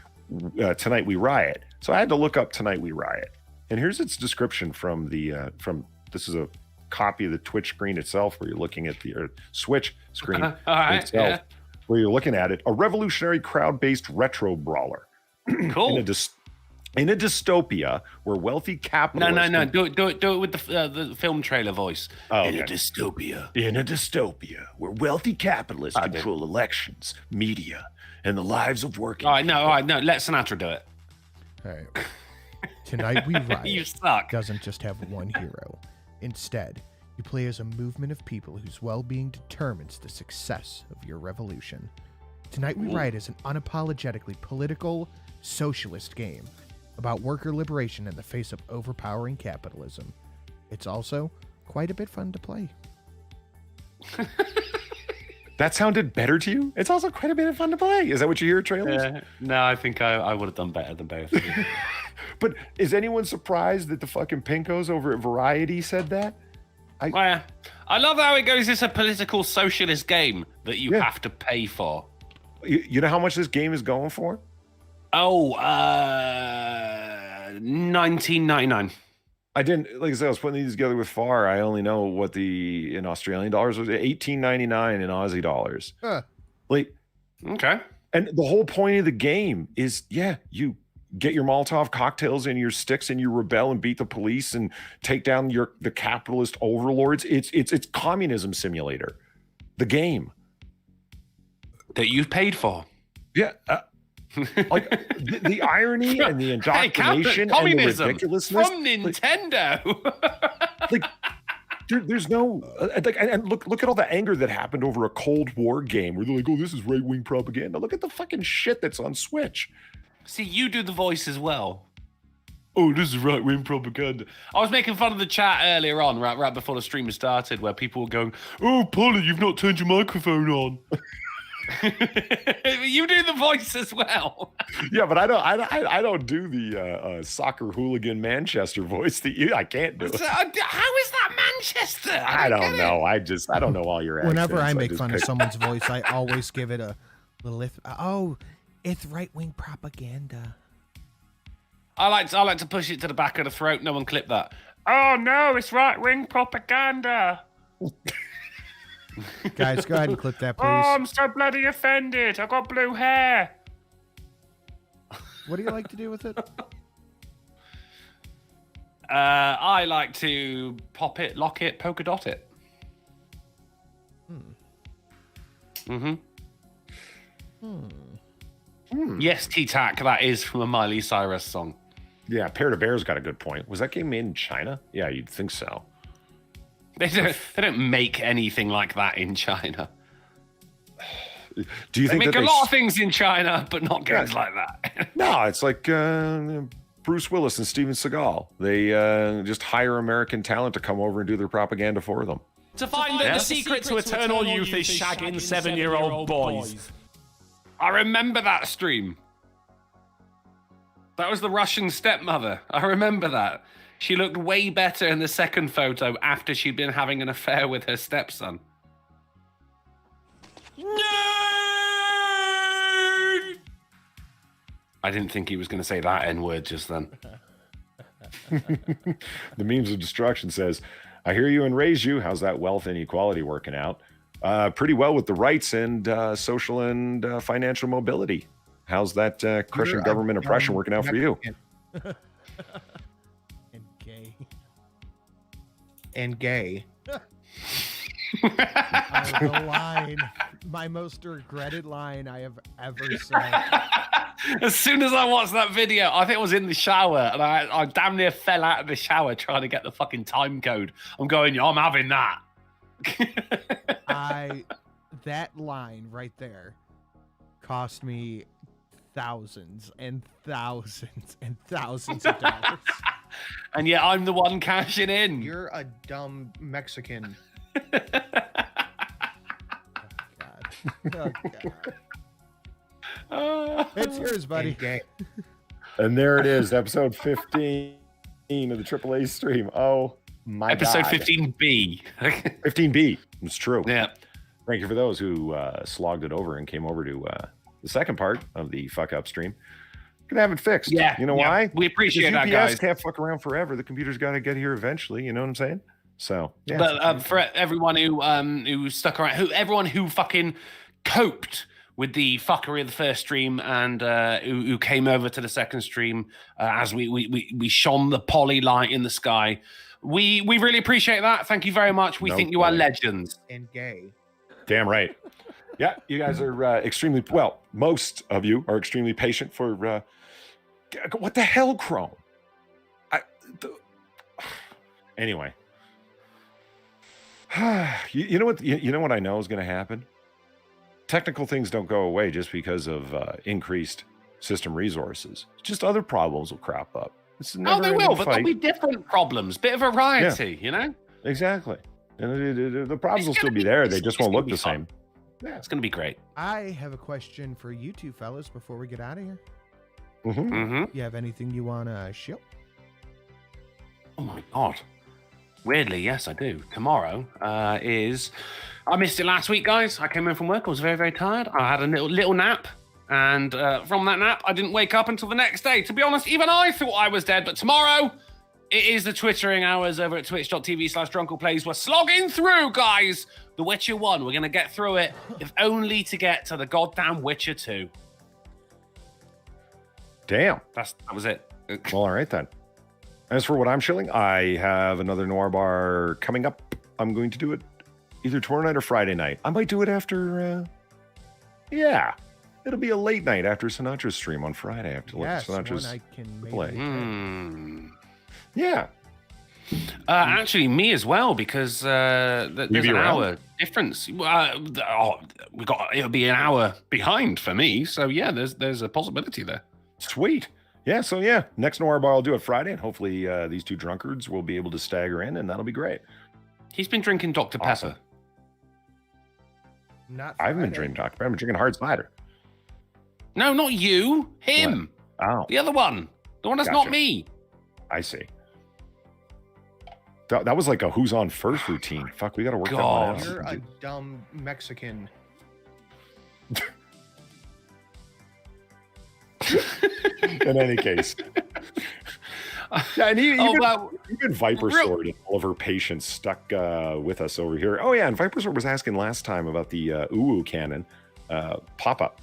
Tonight We Riot. So I had to look up Tonight We Riot. And here's its description from this is a copy of the Twitch screen itself, where you're looking at the Switch screen All right, itself, where you're looking at it. A revolutionary crowd-based retro brawler. Cool. In a dystopia where wealthy capitalists... No. Do it with the film trailer voice. Oh, In okay. a dystopia. In a dystopia where wealthy capitalists control elections, media, and the lives of working All right, no. Let Sinatra do it. All right. Tonight We Riot You suck. doesn't just have one hero. Instead, you play as a movement of people whose well-being determines the success of your revolution. Tonight We Riot is an unapologetically political, socialist game about worker liberation in the face of overpowering capitalism. It's also quite a bit fun to play. That sounded better to you? It's also quite a bit of fun to play. Is that what you hear, trailers? No, I think I would have done better than both of you. But is anyone surprised that the fucking Pinkos over at Variety said that? Well, I love how it goes. It's a political socialist game that you have to pay for. You know how much this game is going for? Oh, $19.99. I didn't, like I said, I was putting these together with FAR. I only know what in Australian dollars was. $18.99 in Aussie dollars. Like, Okay. and the whole point of the game is, you get your Molotov cocktails and your sticks and you rebel and beat the police and take down the capitalist overlords. It's communism simulator. The game That you've paid for. Yeah. Like the irony and the indoctrination and the communism ridiculousness from Nintendo. Like there's no and look at all the anger that happened over a Cold War game where they're like, oh, this is right-wing propaganda. Look at the fucking shit that's on Switch. See, you do the voice as well. Oh, this is right-wing propaganda. I was making fun of the chat earlier on, right before the stream started, where people were going, "Oh, Polly, you've not turned your microphone on." You do the voice as well. Yeah, but I don't do the soccer hooligan Manchester voice that I can't do it. So, how is that Manchester? I don't know. I don't know all your accents. Whenever I make just fun of pick- someone's voice, I always give it a little it's right-wing propaganda. I like to push it to the back of the throat. No one clip that. Oh no, it's right-wing propaganda. Guys, go ahead and clip that, please. Oh, I'm so bloody offended. I've got blue hair. What do you like to do with it? I like to pop it, lock it, polka dot it. Yes, T-Tac, that is from a Miley Cyrus song. Yeah, Pair to Bear's got a good point. Was that game made in China? Yeah, you'd think so. They don't make anything like that in China. Do you think They make that a lot of things in China, but not games like that. No, it's like Bruce Willis and Steven Seagal. They just hire American talent to come over and do their propaganda for them. To find that the secret to eternal youth is shagging 7-year-old boys. I remember that stream. That was the Russian stepmother. I remember that. She looked way better in the second photo after she'd been having an affair with her stepson. I didn't think he was going to say that N-word just then. The Memes of Destruction says, I hear you and raise you. How's that wealth inequality working out? Pretty well with the rights and social and financial mobility. How's that crushing government oppression working out for you? And gay. And gay. The line, my most regretted line I have ever said. As soon as I watched that video, I think I was in the shower, and I damn near fell out of the shower trying to get the fucking time code. I'm going, I'm having that. That line right there cost me thousands and thousands and thousands of dollars. And yet I'm the one cashing in. You're a dumb Mexican. Oh, God. It's yours, buddy. And there it is, episode 15 of the AAA stream. Oh my Episode God. 15B. 15B. It's true. Yeah. Thank you for those who slogged it over and came over to the second part of the fuck up stream. Gonna have it fixed. Yeah. You know why? We appreciate because that, UPS guys. can't fuck around forever. The computer's got to get here eventually. You know what I'm saying? So, yeah. But for everyone who stuck around, everyone who fucking coped with the fuckery of the first stream and who came over to the second stream as we shone the poly light in the sky, we really appreciate that. Thank you very much. We think you are legends. And gay. Damn right. Yeah, you guys are extremely, well, most of you are extremely patient for, what the hell, Chrome? Anyway. You know what? You know what I know is going to happen? Technical things don't go away just because of increased system resources. Just other problems will crop up. It's a Oh, they will, but fight. there'll be different problems. Bit of variety, you know? Exactly. And the problems will It's still gonna be be- there. it's- They just it's won't gonna look be the fun. same. Yeah. It's going to be great. I have a question for you two fellas before we get out of here. Mm-hmm. Mm-hmm. You have anything you want to ship? Oh my God. Weirdly, yes, I do. Tomorrow is... I missed it last week, guys. I came in from work. I was very, very tired. I had a little nap. And from that nap, I didn't wake up until the next day. To be honest, even I thought I was dead. But tomorrow, it is the twittering hours over at twitch.tv/drunkleplays. We're slogging through, guys. The Witcher 1. We're going to get through it, if only to get to the goddamn Witcher 2. Damn. That was it. Well, all right then. As for what I'm chilling, I have another Noir Bar coming up. I'm going to do it either tomorrow night or Friday night. I might do it after, yeah. It'll be a late night after Sinatra's stream on Friday. After Yes, Sinatra's one I can play. maybe. Yeah. Actually, me as well, because there's be an around? hour difference. It'll be an hour behind for me. So yeah, there's a possibility there. Sweet. Yeah, so yeah, next Noir Bar I'll do it Friday, and hopefully these two drunkards will be able to stagger in, and that'll be great. He's been drinking Dr. Awesome. Pepper. Not I haven't been Friday. drinking Dr. Pepper. I've been drinking hard cider. No, not you. Him. Oh, The other one. The one that's Gotcha. not me. I see. That was like a who's on first routine. Fuck, we got to work God. that one You're out. a dumb Mexican. In any case. Yeah, and even, well, even Viper real- Sword and all of her patients stuck with us over here. Oh, yeah, and Viper Sword was asking last time about the UU cannon pop-up.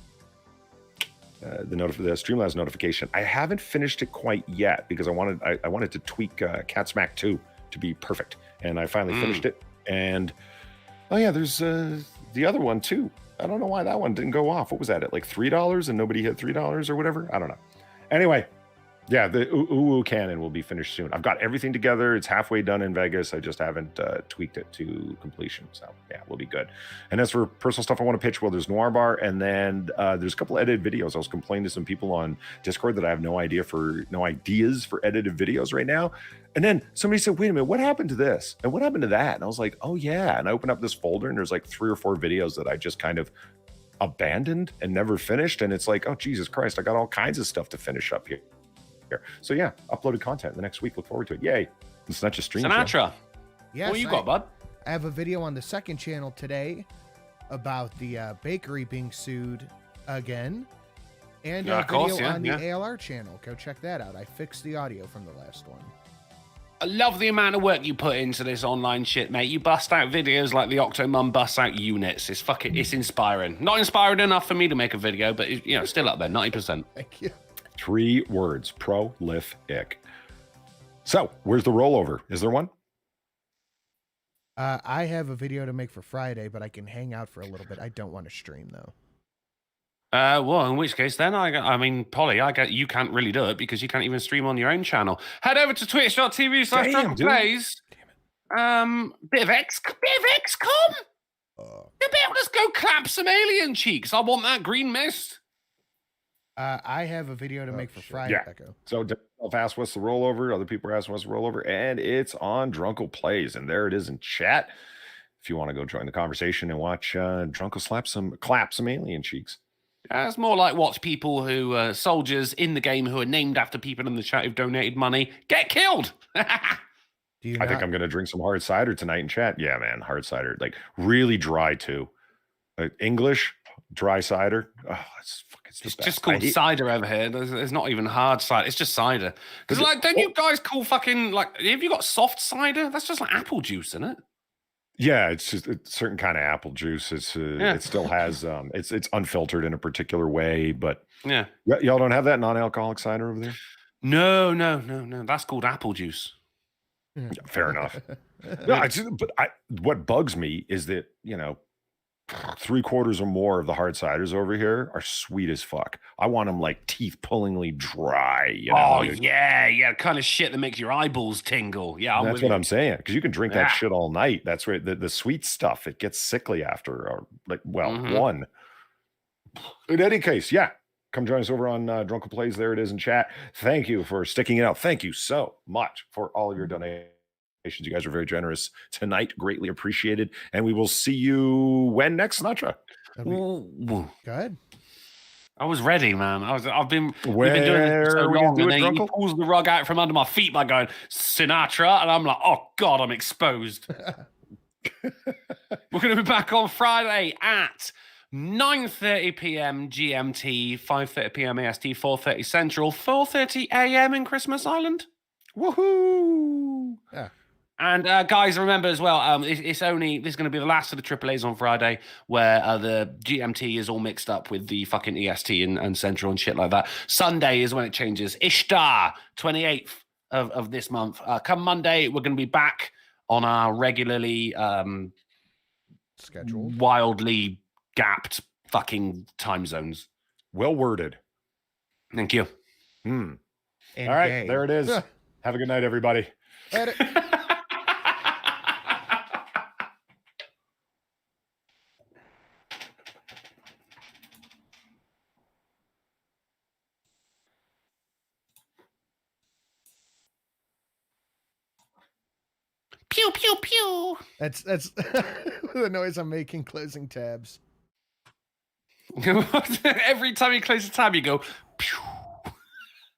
The Streamlabs notification. I haven't finished it quite yet because I wanted to tweak Cat Smack 2 to be perfect. And I finally finished it. And, oh, yeah, there's the other one, too. I don't know why that one didn't go off. What was that at like $3 and nobody hit $3 or whatever? I don't know. Anyway, yeah, the UU cannon will be finished soon. I've got everything together. It's halfway done in Vegas. I just haven't tweaked it to completion. So yeah, we'll be good. And as for personal stuff I want to pitch, well, there's Noir Bar, and then there's a couple edited videos. I was complaining to some people on Discord that I have no ideas for edited videos right now. And then somebody said, wait a minute, what happened to this? And what happened to that? And I was like, oh yeah. And I opened up this folder and there's like 3 or 4 videos that I just kind of abandoned and never finished. And it's like, oh, Jesus Christ, I got all kinds of stuff to finish up here. So yeah, uploaded content the next week. Look forward to it. Yay. It's not just stream. Sinatra. Yes, What you got, bud? I have a video on the second channel today about the bakery being sued again. And a video on the ALR channel. Go check that out. I fixed the audio from the last one. I love the amount of work you put into this online shit, mate. You bust out videos like the Octomum busts out units. It's inspiring. Not inspiring enough for me to make a video, but still up there, 90%. Thank you. 3 words, prolific. So where's the rollover? Is there one? I have a video to make for Friday, but I can hang out for a little bit. I don't want to stream though. Well, in which case then, Polly, you can't really do it because you can't even stream on your own channel. Head over to twitch.tv/DrunkenPlays. Bit of XCOM. You better let's go clap some alien cheeks. I want that green mist. I have a video to make for Friday, Echo. So I've asked what's the rollover. Other people are asking what's the rollover, and it's on Drunkle Plays, and there it is in chat. If you want to go join the conversation and watch Drunkle clap some alien cheeks. It's more like watch people who soldiers in the game who are named after people in the chat who've donated money get killed. I think I'm going to drink some hard cider tonight in chat. Yeah, man, hard cider, like really dry too. English dry cider. Oh, it's just called cider over here. There's not even hard cider. It's just cider. Because don't you guys call fucking have you got soft cider? That's just like apple juice, isn't it? Yeah, it's just a certain kind of apple juice. It still has it's unfiltered in a particular way, but yeah, y'all don't have that non-alcoholic cider over there? No. That's called apple juice. Yeah, fair enough. No, what bugs me is that 3/4 or more of the hard ciders over here are sweet as fuck. I want them like teeth pullingly dry. Oh yeah, kind of shit that makes your eyeballs tingle. Yeah, that's what I'm saying. Because you can drink that shit all night. That's where the sweet stuff, it gets sickly after. One. In any case, yeah. Come join us over on Drunken Plays. There it is in chat. Thank you for sticking it out. Thank you so much for all of your donations. You guys are very generous tonight. Greatly appreciated. And we will see you when next, Sinatra? Go ahead. I was ready, man. We've been doing this for so long, and then he pulls the rug out from under my feet by going Sinatra, and I'm like, oh God, I'm exposed. We're going to be back on Friday at 9:30 p.m. GMT, 5:30 p.m. AST, 4:30 Central, 4:30 a.m. in Christmas Island. Woohoo! Yeah. And guys, remember as well, this is going to be the last of the AAAs on Friday, where the GMT is all mixed up with the fucking EST and Central and shit like that. Sunday is when it changes. Ishtar, 28th of this month. Come Monday, we're going to be back on our regularly scheduled, wildly gapped fucking time zones. Well worded. Thank you. All right, there it is. Have a good night, everybody. Pew, pew, pew. That's the noise I'm making closing tabs. Every time you close a tab, you go pew.